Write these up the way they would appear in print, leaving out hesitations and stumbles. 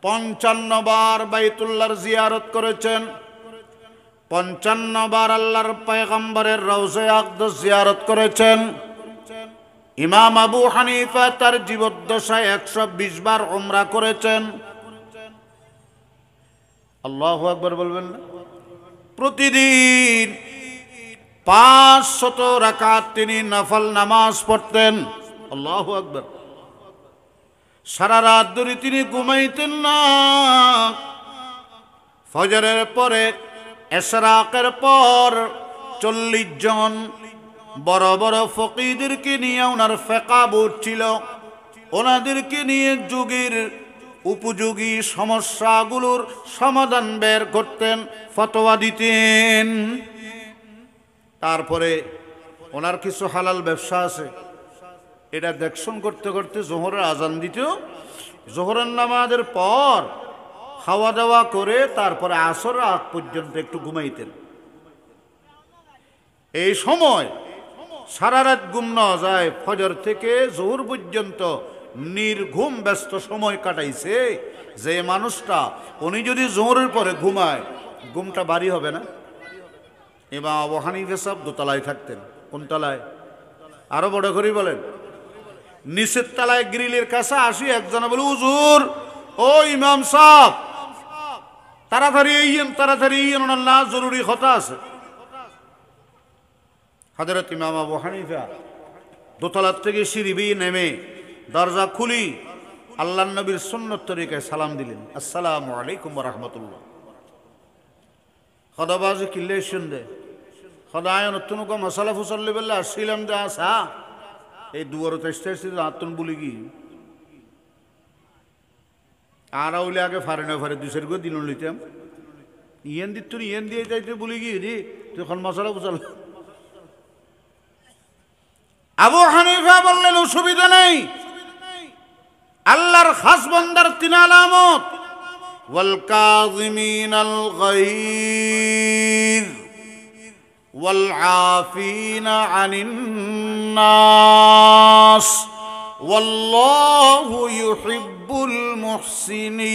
55 বার বাইতুল্লাহর জিয়ারত করেছেন, 55 বার আল্লাহর পয়গম্বরের রওজা আকদাস জিয়ারত করেছেন। ইমাম আবু হানিফা তার জীবদ্দশায় 120 বার উমরা করেছেন। আল্লাহু আকবার বলবেন না? প্রতিদিন 500 রাকাত তিনি নফল নামাজ পড়তেন। আল্লাহু আকবার। সারা রাত ধরে তিনি ঘুমাইতেন না। ফজরের পরে ইশরাকের পর 40 জন বড় বড় ফকিহদেরকে নিয়ে ওনার ফিকহ বোর্ড ছিল, ওনাদেরকে নিয়ে যুগের উপযোগী সমস্যাগুলোর সমাধান বের করতেন, ফতোয়া দিতেন। তারপরে ওনার কিছু হালাল ব্যবসা আছে, এটা দেখশন করতে করতে জোহরের আজান দিত। জোহরের নামাজের পর খাওয়া দাওয়া করে তারপরে আসর আগ পর্যন্ত একটু ঘুমাইতেন। এই সময় সারা রাত ঘুম না যায়, ফজর থেকে জোহর পর্যন্ত নির্ঘুম ব্যস্ত সময় কাটাইছে। যে মানুষটা উনি যদি জোহরের পরে ঘুমায়, ঘুমটা বাড়ি হবে না? ইমাম আবু হানিফা সাহেব দোতলায় থাকতেন। কোন তলায়? আরো বড় করে বলেন। নিচের তলায় গ্রিলের কাছে আসি, একজনে বলে, হুজুর ও ইমাম সাহেব, তাড়াতাড়ি আইয়েন, তাড়াতাড়ি আইয়েন, ওনার না জরুরি কথা আছে। হযরত ইমাম আবু হানিফা দোতলার থেকে সিঁড়ি বেয়ে নেমে দরজা খুলি আল্লাহর নবীর সুন্নত তরিকায় সালাম দিলেন, আসসালামু আলাইকুম ওয়া রাহমাতুল্লাহ। খদাবাজি কিল্লে শুনদে খদায় নতুন কো মশালা ফুসল্লি বললে আসছিলাম দে আসা এই দুয়ার চেষ্টা আতুন বলি কি আর ওইলে আগে ফারে না ফারে দুসের গো দিন লইতাম ইয়েন দিত তুই ইয়েন দিয়ে যাইতে বলি কি রে তখন মশালা ফুসল। আবু হানিফা বললেন, অসুবিধা নেই, আল্লাহর খাস বান্দার 3 আলামত, ওয়াল কাযিমিনাল গায়য ওয়াল আফিনা আনিন নাস ওয়াল্লাহু ইউহিব্বুল মুহসিনিন।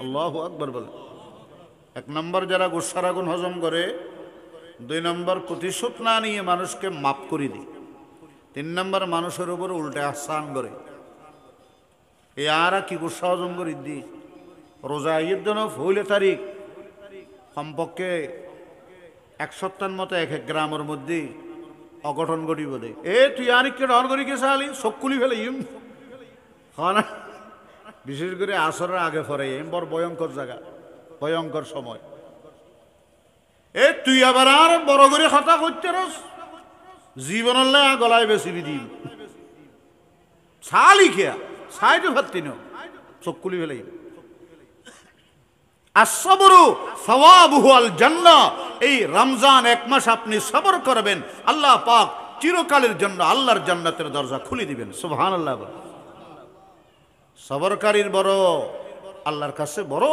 আল্লাহু আকবার বলে। 1 নম্বর যারা গুসার আগুন হজম করে, 2 নম্বর প্রতিশোধ না নিয়ে মানুষকে মাফ করে দেয়, 3 নম্বর মানুষের উপর উল্টে আহসান করে। এই আর কি গুসা হজম করে দি রোজা ঈদ জন্য হইলে তারিখ কমপক্ষে 1 সপ্তাহের মতো 1 গ্রামের মধ্যে অঘটন ঘটিব দে। তুই আর কে ডর করি কে সালি চকুলি ফেলে ইম না, বিশেষ করে আসরের আগে পরে বড় ভয়ঙ্কর জায়গা, ভয়ঙ্কর সময়। তুই আবার আর বড় করে কথা করতে রস জীবনের গলায় বেশি বিধি সালি খেয়া সাইডে ভাবতি ন চকুলি ফেলে। আসসাবরু সাওয়াবুহু আল জান্নাহ। এই রমজান 1 মাস আপনি সবর করবেন, আল্লাহ পাক চিরকালের জন্য আল্লাহর জান্নাতের দরজা খুলে দিবেন। সুবহানাল্লাহ। সবরকারীর বড় আল্লাহর কাছে বড়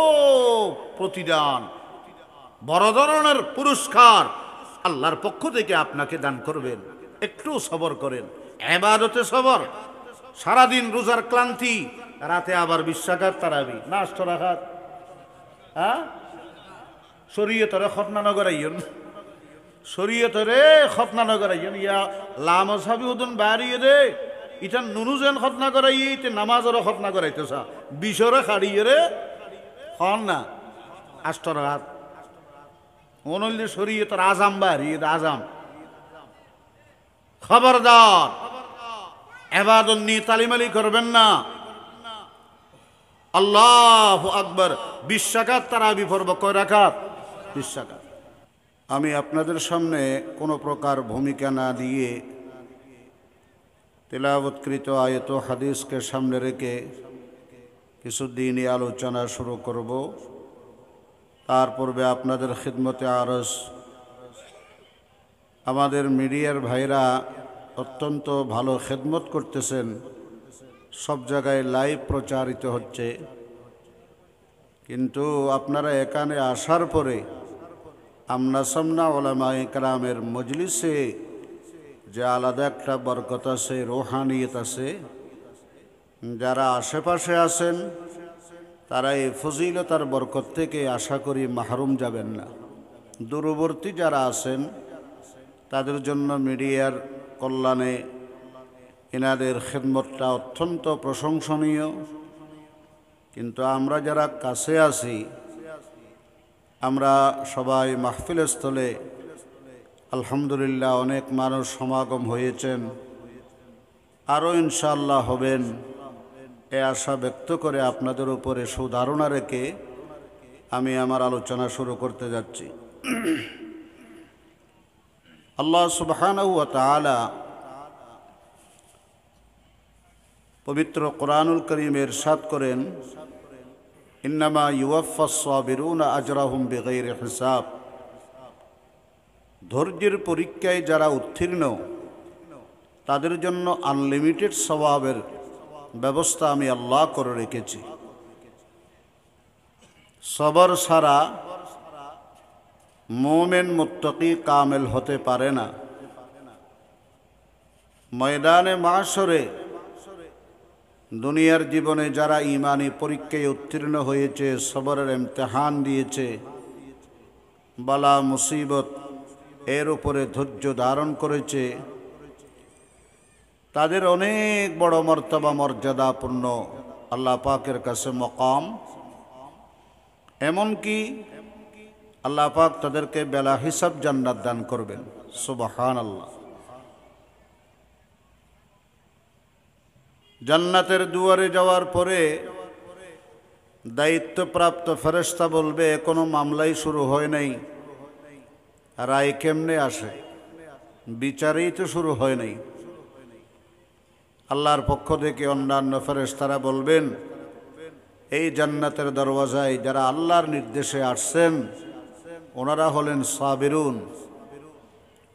প্রতিদান, বড় ধরনের পুরস্কার আল্লাহর পক্ষ থেকে আপনাকে দান করবেন। একটু সবর করেন, ইবাদতে সবর। সারাদিন রোজার ক্লান্তি, রাতে আবার 20 রাকাত তারাবি না 8 রাকাত। শরীয়তরে খতনা নগরাইয়ন, শরীয়তরে খতনা নগরাইয়ন। ইয়া লামসাবি উদন বাড়িয়ে দে ইটা নুনুজেন খতনা করাই ইতে নামাজেরও খতনা করাইতেছা 20 খাড়িয়ে রে হন না 8 রাকাত। অনল্য শরীয়তর আজাম বাড়ি আজাম। খবরদার ইবাদত নিয়ে তালিমালি করবেন না। আল্লাহু আকবার। 20 রাকাত তারাবি পড়ব। কয় রাকাত? 20 রাকাত। আমি আপনাদের সামনে কোনো প্রকার ভূমিকা না দিয়ে তেলাওয়াতকৃত আয়াত ও হাদিসকে সামনে রেখে কিছু দিনই আলোচনা শুরু করব। তার পূর্বে আপনাদের খিদমতে আরজ, আমাদের মিডিয়ার ভাইরা অত্যন্ত ভালো খেদমত করতেছেন, সব জায়গায় লাইভ প্রচারিত হচ্ছে, কিন্তু আপনারা এখানে আসার পরে আমনা সামনা ওলামায়ে কেরামের মজলিসে যে আলাদা একটা বরকত আছে, রুহানিয়ত আছে, যারা আশেপাশে আছেন তারা এই ফজিলতার বরকত থেকে আশা করি মাহরুম যাবেন না। দূরবর্তী যারা আছেন তাদের জন্য মিডিয়ার কল্যাণে এনাদের খেদমতটা অত্যন্ত প্রশংসনীয়। কিন্তু আমরা যারা কাছে আছি, আমরা সবাই মাহফিল স্থলে আলহামদুলিল্লাহ অনেক মানুষ সমাগম হয়েছেন, আরও ইনশাআল্লাহ হবেন, এ আশা ব্যক্ত করে আপনাদের উপরে সুধারণা রেখে আমি আমার আলোচনা শুরু করতে যাচ্ছি। আল্লাহ সুবহানাহু ওয়া তাআলা পবিত্র কোরআনুল কারীমে ইরশাদ করেন, ইন্নামা ইউওয়াফাস সাবিরুনা আজরাহুম বিগাইরি হিসাব। ধৈর্যের পরীক্ষায় যারা উত্তীর্ণ তাদের জন্য আনলিমিটেড সওয়াবের ব্যবস্থা আমি আল্লাহ করে রেখেছি। সবর ছাড়া মুমিন মুত্তাকি কামেল হতে পারে না। ময়দানে মাশরে দুনিয়ার জীবনে যারা ঈমানি পরীক্ষায় উত্তীর্ণ হয়েছে, সবরের ইমতিহান দিয়েছে, বালা মুসিবত এর উপরে ধৈর্য ধারণ করেছে, তাদের অনেক বড় মর্তবা মর্যাদাপূর্ণ আল্লাহ পাকের কাছে মকাম। এমনকি আল্লাহ পাক তাদেরকে বেলা হিসাব জান্নাত দান করবেন। সুবহানাল্লাহ। জান্নাতের দুয়ারে যাওয়ার পরে দায়িত্বপ্রাপ্ত ফেরেশতা বলবে, এখনো মামলাই শুরু হয় নাই, রায় কেমনে আসে? বিচারেই তো শুরু হয় নাই। আল্লাহর পক্ষ থেকে অন্যান্য ফেরেশতারা বলবেন, এই জান্নাতের দরওয়াজায় যারা আল্লাহর নির্দেশে আসছেন ওনারা হলেন সাবিরুন।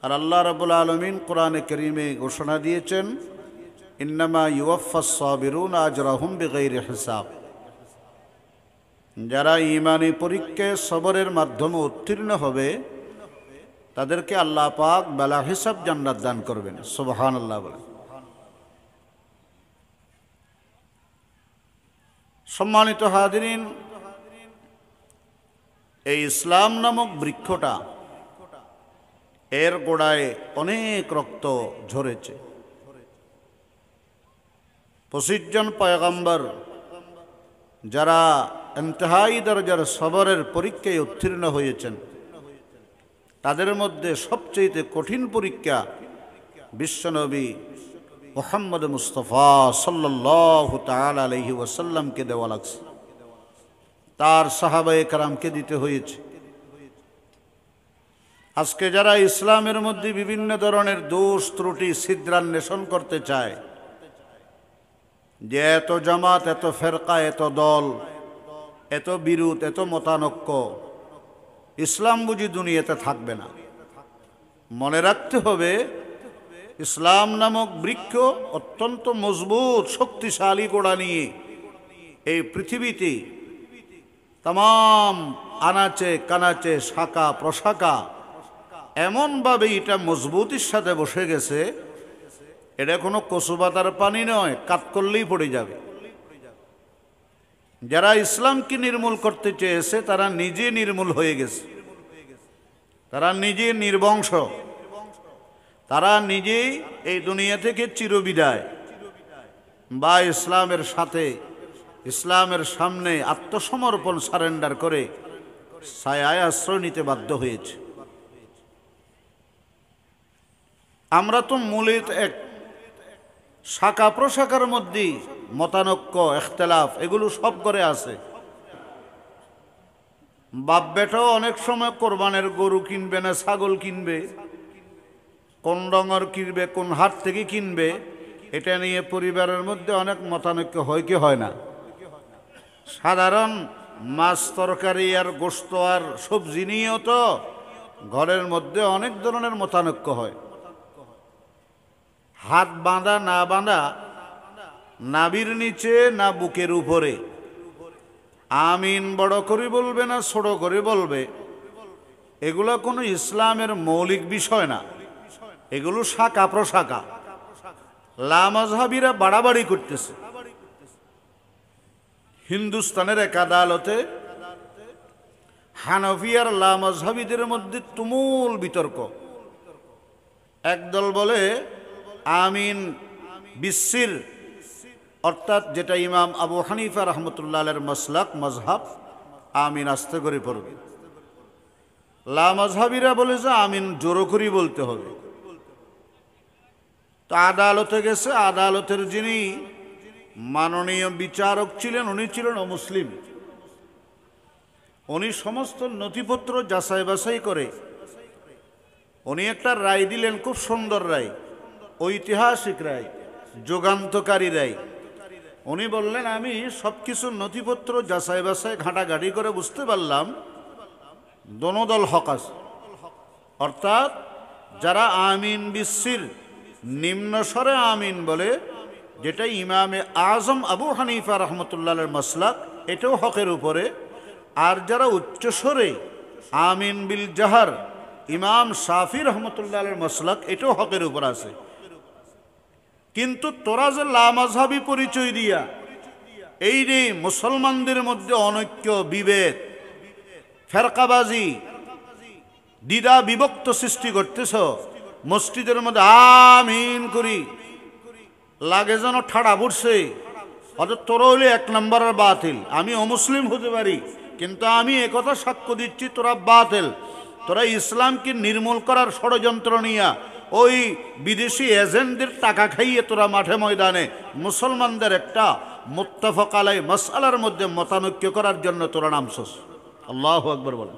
আর আল্লাহ রাব্বুল আলামিন কোরআনে কারীমে ঘোষণা দিয়েছেন, ইন্নামা ইউওয়াফাস সাবিরুনা আজরাহুম বিগাইরি হিসাব। যারা ঈমানি পরীক্ষায় সবরের মাধ্যমে উত্তীর্ণ হবে তাদেরকে আল্লাহ পাক বেলা হিসাব জান্নাত দান করবেন। সুবহানাল্লাহ বলে। সম্মানিত হাজিরিন, এই ইসলাম নামক বৃক্ষটা, এর গোড়ায় অনেক রক্ত ঝরেছে। 25 জন পয়গম্বর যারা ইন্তেহাই দরজার সবরের পরীক্ষায় উত্তীর্ণ হয়েছেন, তাদের মধ্যে সবচেয়ে কঠিন পরীক্ষা বিশ্বনবী মুহাম্মদ মুস্তাফা সাল্লাল্লাহু তাআলা আলাইহি ওয়াসাল্লামকে দেওয়া লাগছে, তার সাহাবায়ে কেরামকে দিতে হয়েছে। আজকে যারা ইসলামের মধ্যে বিভিন্ন ধরনের দোষ ত্রুটি ছিদ্রান্বেষণ করতে চায়, যে এত জামাত, এত ফেরকা, এত দল, এত বিরোধ, এত মতানৈক্য, ইসলাম বুঝি দুনিয়াতে থাকবে না। মনে রাখতে হবে, ইসলাম নামক বৃক্ষ অত্যন্ত মজবুত শক্তিশালী গোড়া নিয়ে এই পৃথিবীতে তাম আনাচে কানাচে শাখা প্রশাখা এমনভাবে এটা মজবুতির সাথে বসে গেছে, এটা কোনো কচুপাতার পানি নয়, কাত করলেই পড়ে যাবে। যারা ইসলামকে নির্মূল করতে চেয়েছে তারা নিজে নির্মূল হয়ে গেছে, তারা নিজে নির্বংশ, তারা নিজেই এই দুনিয়া থেকে চিরবিদায়, বা ইসলামের সাথে ইসলামের সামনে আত্মসমর্পণ সারেন্ডার করে ছায়ায় আশ্রয় নিতে বাধ্য হয়েছে। আমরা তো মূলত এক, শাখা প্রশাখার মধ্যে মতানৈক্য, ইখতিলাফ এগুলো সব করে আছে। বাপ বেটাও অনেক সময় কোরবানের গরু কিনবে না ছাগল কিনবে, কোন রঙের কিনবে, কোন হাট থেকে কিনবে, এটা নিয়ে পরিবারের মধ্যে অনেক মতানৈক্য হয় কি হয় না? সাধারণ মাছ তরকারি আর গোশত আর সবজি নিয়েও তো ঘরের মধ্যে অনেক ধরনের মতানৈক্য হয়। হাত বাঁধা না বাঁধা, নাভির নিচে না বুকের উপরে, আমিন বড় করে বলবে না ছোট করে বলবে, এগুলো কোনো ইসলামের মৌলিক বিষয় না, এগুলো শাখা প্রশাখা। লামাযহাবীরা বাড়াবাড়ি করতেছে, হিন্দুস্তানের এক আদালতে হানাফি আর লামাযহাবীদের মধ্যে তুমুল বিতর্ক। একদল বলে আমিন বিসির, অর্থাৎ যেটা ইমাম আবু হানিফা রহমতুল্লাহ আলাইহির মাসলাক মজহাব, আমিন আস্তে করে পড়বে। লামাযহাবীরা বলে যে আমিন জোরে করে বলতে হবে। তো আদালতে গেছে, আদালতের যিনি মাননীয় বিচারক ছিলেন উনি ছিলেন অমুসলিম। উনি সমস্ত নথিপত্র যাচাই বাছাই করে উনি একটা রায় দিলেন, খুব সুন্দর রায়, ঐতিহাসিক রায়, যুগান্তকারী রায়। উনি বললেন, আমি সব কিছু নথিপত্র যাচাই বাছাই ঘাঁটাঘাঁটি করে বুঝতে পারলাম দোনো দল হক আছে। অর্থাৎ যারা আমিন বিসির নিম্ন স্বরে আমিন বলে, যেটা ইমামে আজম আবু হানিফা রহমতুল্লাহ আলাইহির মাসলাক, এটাও হকের উপরে। আর যারা উচ্চস্বরে আমিন বিল জাহার, ইমাম শাফি রহমতুল্লাহ আলাইহির মাসলাক, এটাও হকের উপর আছে। কিন্তু তোরা যে লামাযহাবী পরিচয় দিয়া এই রে মুসলমানদের মধ্যে অনৈক্য, বিভেদ, ফেরকাবাজি, দ্বিধা বিভক্ত সৃষ্টি করতেছ, মসজিদের মধ্যে আমিন করি লাগে যেন ঠাড়া পড়ছে। অথচ তোরা হইলে এক নম্বরের বাতিল। আমি অমুসলিম হতে পারি, কিন্তু আমি একথা সাক্ষ্য দিচ্ছি তোরা বাতিল। তোরা ইসলামকে নির্মূল করার ষড়যন্ত্র নিয়া ওই বিদেশি এজেন্টদের টাকা খাইয়ে তোরা মাঠে ময়দানে মুসলমানদের একটা মুত্তাফাক আলাই মাসআলার মধ্যে মতানৈক্য করার জন্য তোরা নামছস। আল্লাহু আকবার বলেন।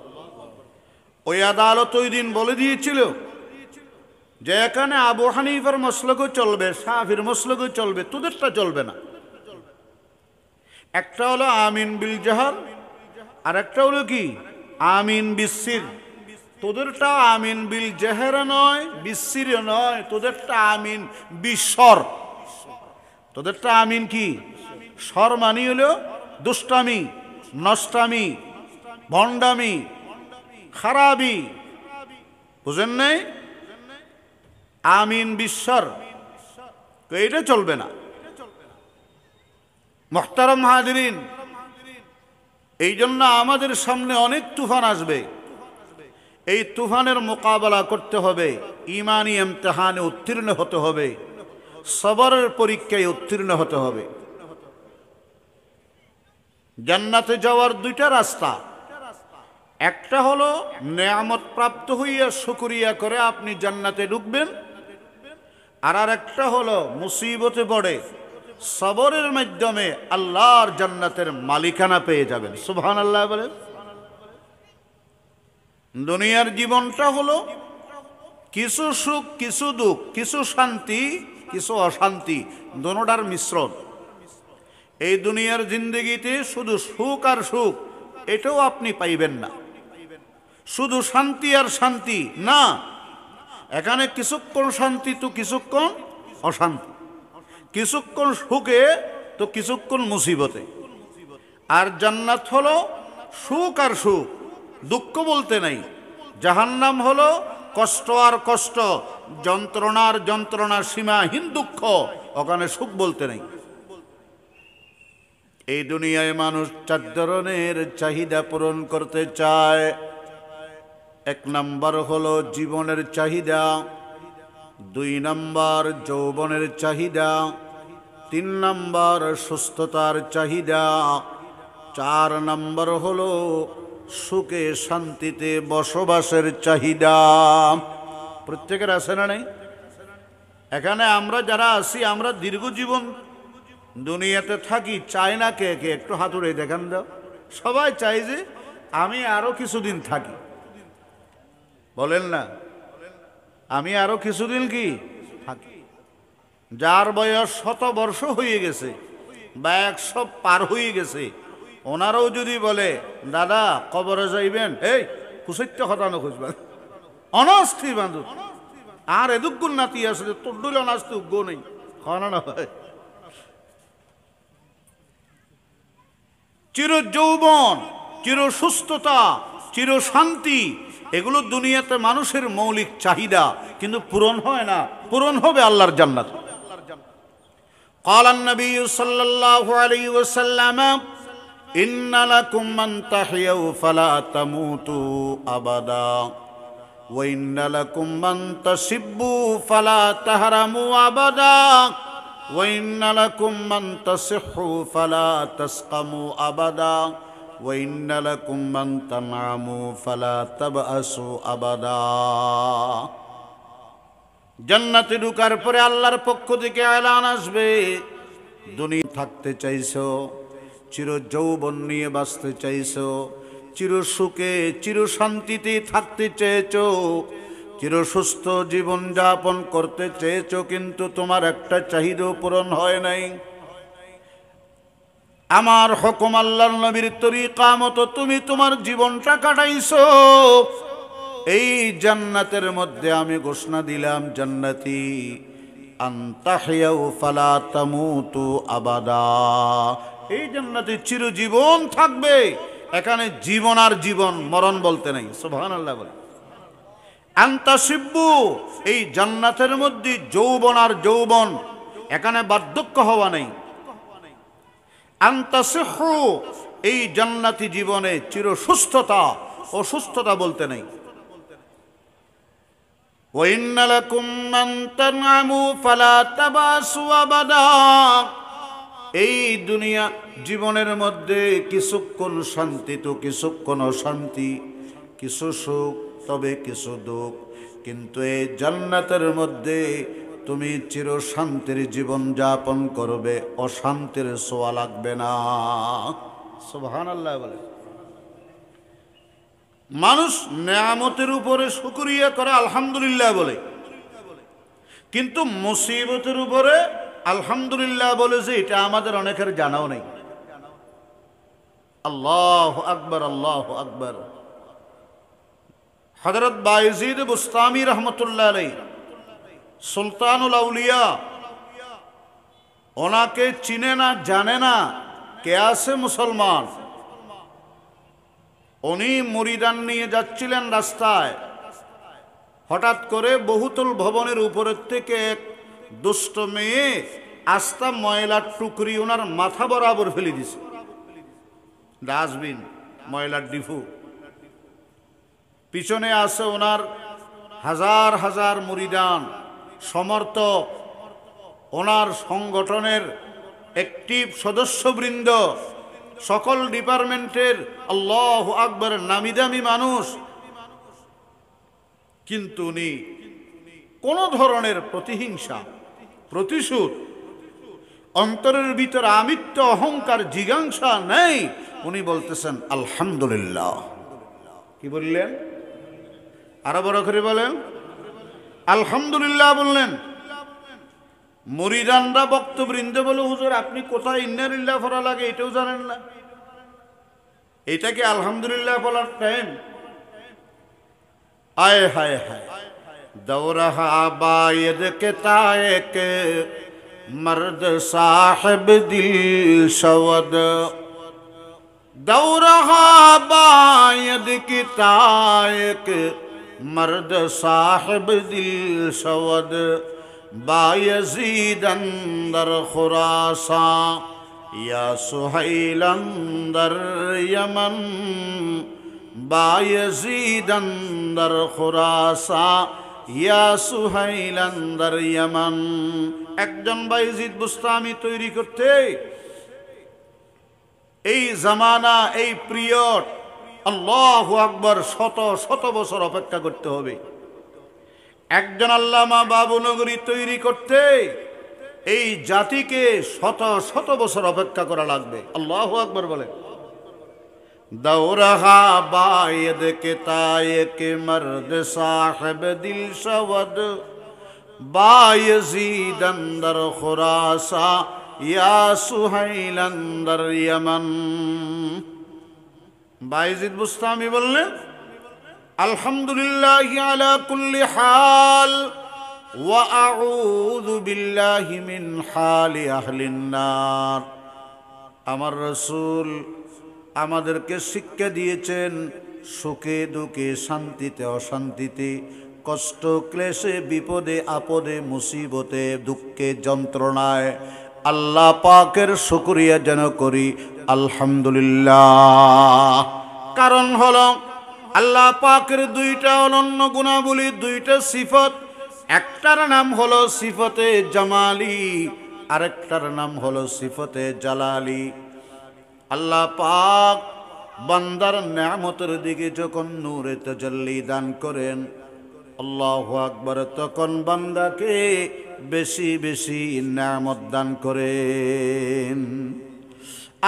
ওই আদালত ওই দিন বলে দিয়েছিল যে এখানে আবু হানিফার মাসলাকও চলবে, শাফির মাসলাকও চলবে, তোদেরটা চলবে না। একটা হলো আমিন বিল জাহার, আর একটা হলো কি আমিন বিসির। তোদেরটা আমিন বিল জাহার নয়, বিসির নয়, তোদেরটা আমিন বিস্বর। তোদেরটা আমিন কি স্বর মানি হলো দুষ্টামি, নষ্টামি, ভণ্ডামি, খারাপি, বুঝেন নাই? আমিন বিস্বর, তো এটা চলবে না। মুহতারাম হাজিরিন, এই জন্য আমাদের সামনে অনেক তুফান আসবে। এই তুফানের মোকাবেলা করতে হবে, ইমানি ইমতিহানে উত্তীর্ণ হতে হবে, সবরের পরীক্ষায় উত্তীর্ণ হতে হবে। জান্নাতে যাওয়ার দুইটা রাস্তা। একটা হলো নেয়ামত প্রাপ্ত হইয়া শুকরিয়া করে আপনি জান্নাতে ঢুকবেন, আর একটা হলো মুসিবতে পড়ে সবরের মাধ্যমে আল্লাহর জান্নাতের মালিকানা পেয়ে যাবেন। সুবহানাল্লাহ বলেন। দুনিয়ার জীবনটা হলো কিছু সুখ, কিছু দুঃখ, কিছু শান্তি, কিছু অশান্তি, দোনোটার মিশ্রণ। এই দুনিয়ার জিন্দেগিতে শুধু সুখ আর সুখ এটাও আপনি পাইবেন না, শুধু শান্তি আর শান্তি না। এখানে কিছুক্ষণ শান্তি তো কিছুক্ষণ অশান্তি, কিছুক্ষণ সুখে তো কিছুক্ষণ মুসিবতে। আর জান্নাত হলো সুখ আর সুখ, দুঃখ বলতে নাই। জাহান্নাম হলো কষ্ট আর কষ্ট, যন্ত্রণার যন্ত্রণা, সীমাহীন দুঃখ, ওখানে সুখ বলতে নেই। এই দুনিয়ায় মানুষ 4 ধরনের চাহিদা পূরণ করতে চায়। এক নাম্বার হলো জীবনের চাহিদা, 2 নাম্বার যৌবনের চাহিদা, 3 নাম্বার সুস্থতার চাহিদা, 4 নাম্বার হলো সুখে শান্তিতে বসবাসের চাহিদা। প্রত্যেকের আছে না নেই? এখানে আমরা যারা আছি, আমরা দীর্ঘ জীবন দুনিয়াতে থাকি, চাই না কে কে? একটু হাতুড়ে দেখান দাও। সবাই চাই যে আমি আরো কিছুদিন থাকি, বলেন না? আমি আরো কিছুদিন কি থাকি। যার বয়স 100 বর্ষ হয়ে গেছে বা 100 পার হয়ে গেছে, ওনারাও যদি বলে দাদা কবরে যাইবেন, এই কুসৈত্য হতানো খুঁজবেন, অনাস্থির বান্ধব আর এদুগুণ নাতি আছে, তোর ডুল অনাস্থি উগ্র নেই, খাওয়ানো না হয়। চির যৌবন, চির সুস্থতা, চির শান্তি, এগুলো দুনিয়াতে মানুষের মৌলিক চাহিদা, কিন্তু পূরণ হয় না। পূরণ হবে আল্লাহর জান্নাত। قال النبي صلى الله عليه وسلم ইন্না লাকুম মান তাহিয়াউ ফালা তামুতু আবাদা ওয়া ইন্না লাকুম মান তাসিব্বু ফালা তাহরামু আবাদা ওয়া ইন্না লাকুম মান তাসিহু ফালা তাসকামু আবাদা ওয়া ইন্না লাকুম মান তানআমু ফালা তাবআসু আবাদা। জান্নাতে ঢোকার পরে আল্লাহর পক্ষ থেকে এলান আসবে, দুনিয়া থাকতে চাইছো, চির যৌবন নিয়ে বাঁচতে চাইছো, চির সুখে চির শান্তিতে থাকতে চেয়েছো, চির সুস্থ জীবন যাপন করতে চেয়েছো, কিন্তু তোমার একটা চাহিদা পূরণ হয় নাই। আমার হুকুম আল্লাহর নবীর তরিকা মতো তুমি তোমার জীবনটা কাটাইছো। এই জান্নাতের মধ্যে আমি ঘোষণা দিলাম, জান্নাতি আনতাহিয়াউ ফালা তামুতু আবাদা, এই জান্নাতে চিরজীবন থাকবে। এখানে জীবন আর জীবন, মরণ বলতে নাই। সুবহানাল্লাহ বলে। আনতাসিব্বু, এই জান্নাতের মধ্যে যৌবন আর যৌবন, এখানে বার্ধক্য হওয়া নেই। আনতাসিহু, এই জান্নাতি জীবনে চির সুস্থতা, অসুস্থতা বলতে নেই। ওয়া ইন্না লাকুম মান তানআমু ফালা তাবাসু আবাদা, এই দুনিয়া জীবনের মধ্যে কিছুক্ষণ শান্তি তো কিছুক্ষণ অশান্তি, কিছু সুখ তবে কিছু দুঃখ, কিন্তু এই জান্নাতের মধ্যে তুমি চির শান্তির জীবন যাপন করবে, অশান্তির ছোঁয়া লাগবে না। সুবহানাল্লাহ বলে। মানুষ নেয়ামতের উপরে শুকরিয়া করে, আলহামদুলিল্লাহ বলে, কিন্তু মুসিবতের উপরে আলহামদুলিল্লাহ বলে যে এটা আমাদের অনেকের জানাও নেই। আল্লাহু আকবার, আল্লাহু আকবার। হযরত বায়েজিদ বুস্তামি রহমতুল্লাহ আলাইহি, সুলতানুল আউলিয়া, ওনাকে চিনে না, জানে না, কে আছে মুসলমান। উনি মুরিদান নিয়ে যাচ্ছিলেন রাস্তায়, হঠাৎ করে বহুতল ভবনের উপরের থেকে এক দুষ্ট মেয়ে আস্তা ময়লার টুকরি ওনার মাথা বরাবর ফেলে দিছে। ডাস্টবিন, ময়লার ডিফু। পিছনে আছে ওনার হাজার হাজার মুরিদান, সমর্থক, ওনার সংগঠনের অ্যাক্টিভ সদস্যবৃন্দ, সকল ডিপার্টমেন্টের আল্লাহু আকবার নামি দামি মানুষ। কিন্তু উনি কোন ধরনের প্রতিহিংসা, প্রতিশোধ, অন্তরের ভিতরে আমিত্ব, অহংকার, জিজ্ঞাসা নেই। উনি বলতেছেন আলহামদুলিল্লাহ। কি বললেন? আরো বড় করে বলেন, আলহামদুলিল্লাহ বললেন। মুরিদানরা বক্তবৃন্দ বলে, হুজুর আপনি কোথায় ইন্নালিল্লাহ পড়া লাগে এটাও জানেন না, এটা কি আলহামদুলিল্লাহ বলার টাইম? आए हाय हाय दौरहा बायद के तायक मर्द साहिब दिल शवद, दौरहा बायद की तायक मर्द साहिब दिल शवद, बायजीद अंदर खुरासा या सुहैल अंदर यमन, बायजीद अंदर खुरासा या सुहैल अंदर यमन। একজন বায়েজিদ বুস্তামি তৈরি করতে এই জামানা, এই পিরিয়ড, আল্লাহু আকবার, শত শত বছর অপেক্ষা করতে হবে। একজন আল্লামা বাবুনগরী তৈরি করতে এই জাতিকে শত শত বছর অপেক্ষা করা লাগবে। আল্লাহু আকবার বলে। दौरहा बायद के तायक मर्द साहिब दिल शवद, बायजीद अंदर खुरासा या सुहैल अंदर यमन। बायजीद बुस्तामी बोललेन अल्हम्दुलिल्लाहि अला कुल्ली हाल वा आऊযু बिल्लाहि मिन हालि अहलिन नार। আমার রাসূল আমাদেরকে শিক্ষা দিয়েছেন, সুখে দুঃখে, শান্তিতে অশান্তিতে, কষ্ট ক্লেশে, বিপদে আপদে, মুসিবতে, দুঃখে, যন্ত্রণায় আল্লাহ পাকের শুকরিয়া যেন করি, আলহামদুলিল্লাহ। কারণ হলো আল্লাহ পাকের দুইটা অনন্য গুণাবলী, দুইটা সিফত। একটার নাম হলো সিফতে জামালি, আরেকটার নাম হলো সিফতে জালালি। আল্লাহ পাক বান্দার নেয়ামতের দিকে যখন নূরে তাজাল্লি দান করেন, আল্লাহু আকবার, তখন বান্দাকে বেশি বেশি নেয়ামত দান করেন।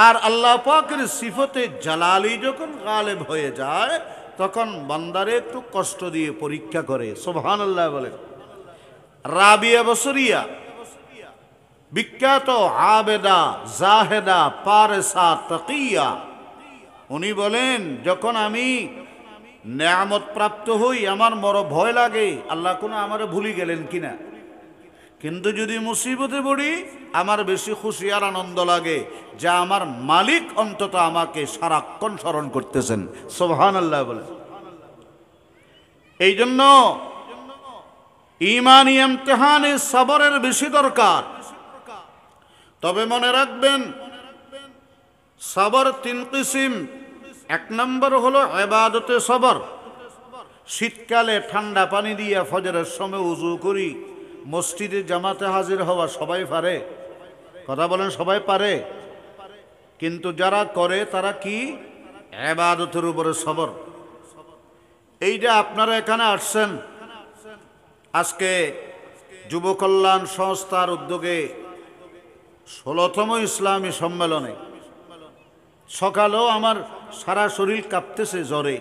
আর আল্লাহ পাকের সিফতে জালালি যখন গালেব হয়ে যায়, তখন বান্দারে একটু কষ্ট দিয়ে পরীক্ষা করে। সুবহানাল্লাহ বলেন। রাবিয়া বসরিয়া, বিখ্যাত আবেদা, জাহেদা, পারেসা, তাকিয়া, উনি বলেন, যখন আমি নেয়ামত প্রাপ্ত হই আমার বড় ভয় লাগে, আল্লাহ কোনো আমারে ভুলি গেলেন কিনা। কিন্তু যদি মুসিবতে পড়ি আমার বেশি খুশি আর আনন্দ লাগে যে আমার মালিক অন্তত আমাকে সারাক্ষণ স্মরণ করতেছেন। সুবহানাল্লাহ বলে। এই জন্য ঈমানি ইমতিহানে সবরের বেশি দরকার। তবে মনে রাখবেন, সবর তিন কিসিম। এক নম্বর হলো ইবাদতে সবর। শীতকালে ঠান্ডা পানি দিয়ে ফজরের সময় উযু করি মসজিদে জামাতে হাজির হওয়া সবাই পারে? কথা বলেন, সবাই পারে? কিন্তু যারা করে তারা কি? ইবাদতের উপরে সবর। এই যে আপনারা এখানে আসছেন, আজকে যুব কল্যাণ সংস্থার উদ্যোগে 16তম ইসলামী সম্মেলনে, সকালেও আমার সারা শরীর কাঁপতেছে জ্বরে,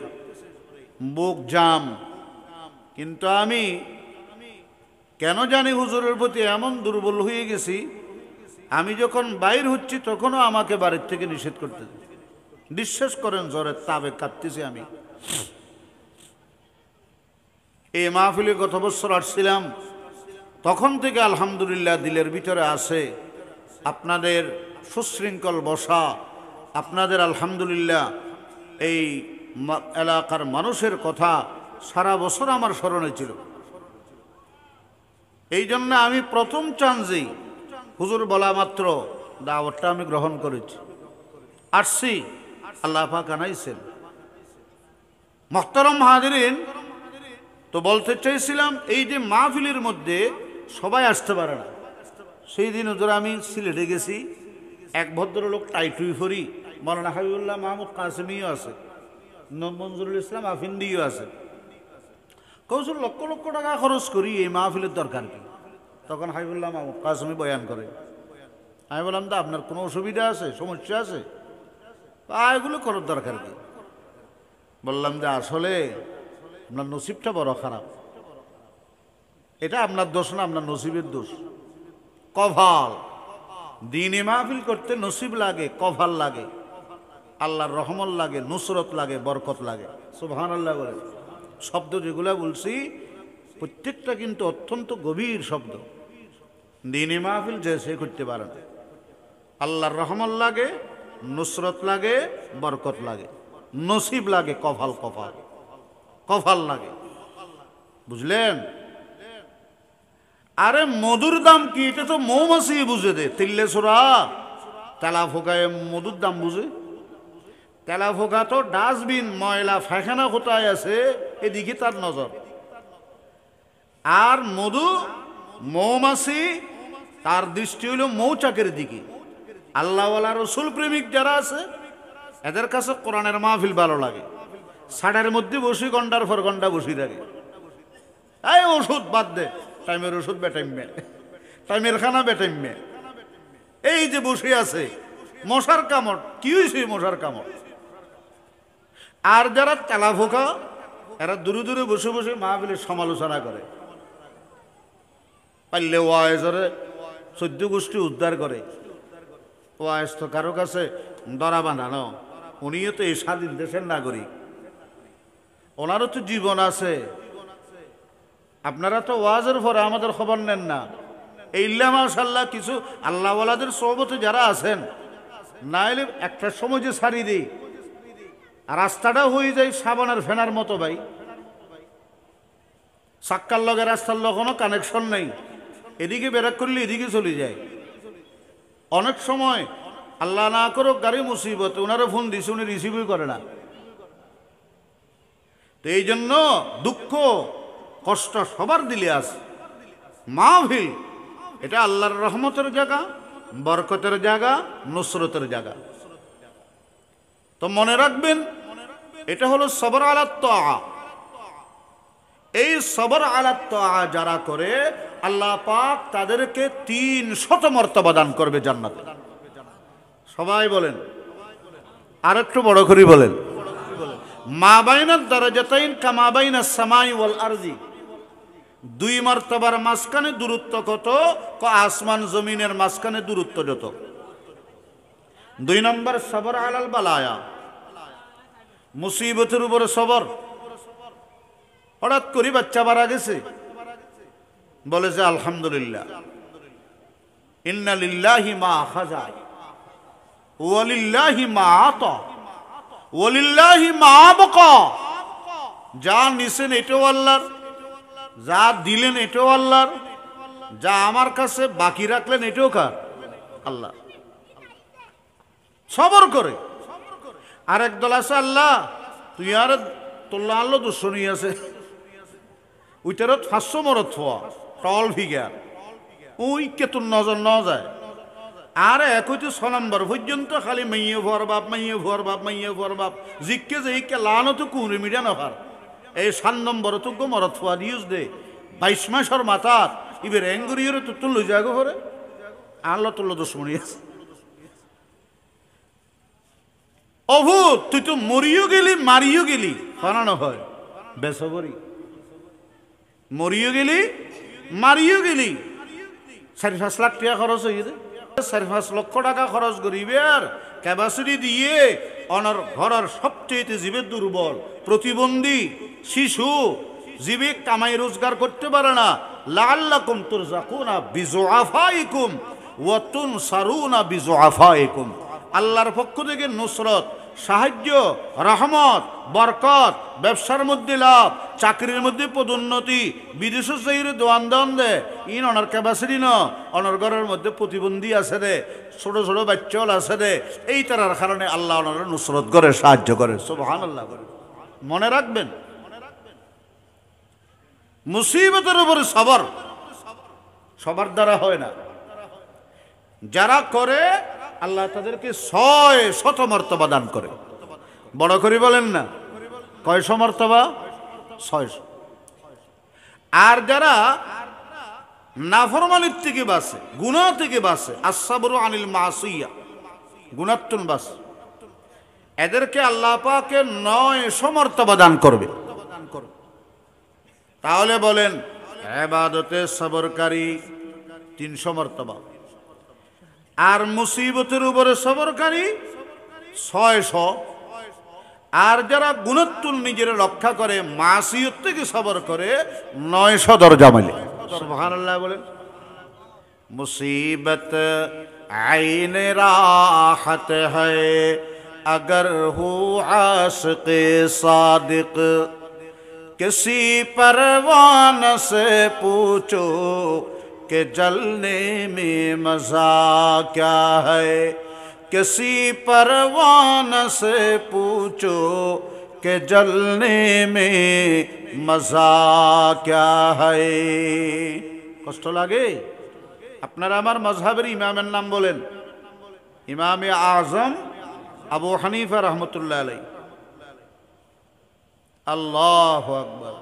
বুক জাম। কিন্তু আমি কেন জানি হুজুরের প্রতি এমন দুর্বল হয়ে গেছি, আমি যখন বাইর হচ্ছি তখনও আমাকে বাড়ির থেকে নিষেধ করতেছে। বিশ্বাস করেন, জ্বরের তাবে কাঁপতেছি আমি। এই মাহফিলে গত বছর আসছিলাম, তখন থেকে আলহামদুলিল্লাহ দিলের ভিতরে আছে আপনাদের সুশৃঙ্খল বসা, আপনাদের আলহামদুলিল্লাহ এই এলাকার মানুষের কথা সারা বছর আমার স্মরণে ছিল। এই জন্য আমি প্রথম চান্সেই হুজুর বলা মাত্র দাওয়াতটা আমি গ্রহণ করেছি, আসছি। আল্লাহ পাক আনাইছেন। মুহতারাম হাজিরিন, তো বলতে চাইছিলাম, এই যে মাহফিলের মধ্যে সবাই আসতে পারে না। সেই দিন হুজুর আমি সিলেটে গেছি, এক ভদ্রলোক টাইটুই ফরি, মৌলানা হাবিবুল্লাহ মাহমুদ কাসেমিও আছে, মঞ্জুরুল ইসলাম আফিন্দিও আছে। কৌশল লক্ষ লক্ষ টাকা খরচ করি এই মাহফিলের দরকার কি? তখন হাবিবুল্লাহ মাহমুদ কাসেমি বয়ান করে। আমি বললাম, তো আপনার কোনো অসুবিধা আছে, সমস্যা আছে? এগুলো করার দরকার কি? বললাম যে আসলে আপনার নসিবটা বড় খারাপ। এটা আপনার দোষ না, আপনার নসিবের দোষ। কভাল দ্বীনি মাহফিল করতে নসিব লাগে, কভাল লাগে, আল্লাহর রহমত লাগে, নুসরত লাগে, বরকত লাগে। সুবহানাল্লাহ বলে। শব্দ যেগুলো বলছি প্রত্যেকটা কিন্তু অত্যন্ত গভীর শব্দ। দ্বীনি মাহফিল যে সে করতে পারে না। আল্লাহর রহমত লাগে, নুসরত লাগে, বরকত লাগে, নসিব লাগে, কভাল কভাল কভাল লাগে। বুঝলেন? আরে মধুর দাম কি? এটা তো মৌমাছি বুঝে দে। তিল্লে ছোড়া তেলা ফোকায় মধুর দাম বুঝে? তেলা ফোকা তো ডাস্টবিন, ময়লা ফায়খানা কোথায় আছে এদিকে তার নজর। আর মধু, মৌমাছি, তার দৃষ্টি হইল মৌচাকের দিকে। আল্লাহওয়ালা রসুল প্রেমিক যারা আছে এদের কাছে কোরআনের মাহফিল ভালো লাগে। সাড়ের মধ্যে বসি ঘন্টার পর ঘন্টা বসি থাকে। এই ওষুধ বাদ দে, টাইমের ওষুধ বেটাইমে, টাইমের খানা বেটাইমে। এই যে বসে আছে, মশার কামড় কি হয়েছে? মশার কামড়। আর যারা তেলা ফোকা, এরা দূরে দূরে বসে বসে মাহফিলের সমালোচনা করে। পারলে ওয়াইজরে 14 গোষ্ঠী উদ্ধার করে। ওয়াইজ তো কারো কাছে দরা বাঁধানো। উনিও তো এই স্বাধীন দেশের নাগরিক, ওনারও তো জীবন আছে। আপনারা তো ওয়াজের পরে আমাদের খবর নেন না। এইল্লা মাশাআল্লাহ কিছু আল্লাহওয়ালাদের সোহবতে যারা আছেন, না এলে একটার সময় যে ছাড়ি দিই, আর রাস্তাটা হয়ে যায় সাবানের ফেনার মতো। ভাই, সাক্কার লগে রাস্তার লগে কোনো কানেকশন নেই, এদিকে বেরাক করলে এদিকে চলে যায়। অনেক সময় আল্লাহ না করুক গাড়ি মুসিবত, ওনারা ফোন দিছে, উনি রিসিভই করে না। তো এই জন্য দুঃখ কষ্ট সবার দিলে আছে। মাহফিল এটা আল্লাহর রহমতের জায়গা, বরকতের জায়গা, নুসরতের জায়গা। তো মনে রাখবেন এটা হলো সবর আলাত তাআ। এই সবর আলাত তাআ যারা করে আল্লাহ পাক তাদেরকে 300 মর্তবা দান করবে জান্নাতে। সবাই বলেন, আর একটু বড় করে বলেন, মা বাইনাদ দারাজাতাইন কামা বাইনাস সামাই ওয়াল আরজি। 2 মর্তবার মাঝখানে দূরত্ব কত? আসমান জমিনের মাঝখানে দূরত্ব যত। 2 নম্বর সবর আলাল বালায়া, মুসিবতের উপরে সবর। হঠাৎ করে বাচ্চা মারা গেছে, বলে যে আলহামদুলিল্লাহ, ইন্না লিল্লাহি মা আখাযা ওয়া লিল্লাহি মা আতা ওয়া লিল্লাহি মা আবকা। যা নিছেন এটাও আল্লাহর, যা দিলেন এটাও আল্লাহর, যা আমার কাছে বাকি রাখলেন এটাও কার? আল্লাহ। সবর করে। আর একদল আছে, আল্লাহ তুই আর তোল্লা আল্লাহ দুশ্মনী আছে, ওইটার 500 মরত হওয়া টল ফিগার, ওই কেতুন নজর ন যায়। আর একইতে 6 নম্বর পর্যন্ত খালি মাইয়ে ভর বাপ, মাইয়ে ভর বাপ, মাইয়ে ভর বাপ, জিকে যে ইকে লানো তো কুঁড়ি মিডিয়া নহার। এই 7 নম্বর তো মরত হওয়া দিউস দে 22 মাসের মাথার ইবে রেঙ্গুরিয়রে তো তুল লই যাগো হরে আল্লাহ তুল্ল দুশ্মনী আছে। অভু তুই তো মরিও গেলি, মারিও গেলি, ফানানো হয় বেসবরি। মরিও গেলি, মারিও গেলি, 4-5 লাখ টাকা খরচ হয়ে গেছে। 4-5 লক্ষ টাকা খরচ করিবে আর ক্যাপাসিটি দিয়ে অনার ঘরের সবচেয়ে জীবে দুর্বল, প্রতিবন্ধী শিশু, জীবে কামাই রোজগার করতে পারে না। লাআল্লাকুম তুরযাকুনা বিযুআফাইকুম ওয়া তুনসারুনা বিযুআফাইকুম। আল্লাহর পক্ষ থেকে নুসরত, সাহায্য, রহমত, বরকত, ব্যবসার মধ্যে লাভ, চাকরির মধ্যে পদোন্নতি, বিদেশের চাকরি দোয়ান দেওয়ান দে। ইন অনার ক্যাপাসিটি ন, অনার ঘরের মধ্যে প্রতিবন্ধী আছে রে, ছোট ছোট বাচ্চাল আছে রে। এই তার কারণে আল্লাহ ওনারা নুসরত করে, সাহায্য করে। সুবহানাল্লাহ করে। মনে রাখবেন মুসিবতের উপরে সবর সবার দ্বারা হয় না। যারা করে আল্লাহ তাদেরকে 600 মর্তবা দান করে। বড় করে বলেন না, কয়শো মর্তবা? 600। আর যারা নাফরমানির থেকে বাঁচে, গুনাহ থেকে বাঁচে, আসসাবরু আনিল মাসিয়া, গুনাহতুন বাঁচে, এদেরকে আল্লাহ পাকে 900 মর্তবা দান করবে। তাহলে বলেন ইবাদতে সবরকারী 300 মর্তবা, আর মুসিবতের উপরে সবরকারী 600। আর যারা গুণাত্তুল নিজের রক্ষা করে, মাসিয়ত থেকে সবর করে, 900 দরজা মিলে। সুবহানাল্লাহ বলেন। মুসিবত আইনে রাহত হ্যায় अगर हो आशिक़ सादिक़ किसी परवान से पूछो कि जलने में मज़ा क्या है, किसी परवान से पूछो कि जलने में मज़ा क्या है। কষ্ট লাগে? আপনারা আমার মযহাবের ইমামের নাম বলেন, ইমামে আজম আবু হানিফা রহমতুল্লাহ আলাই। আল্লাহু আকবার।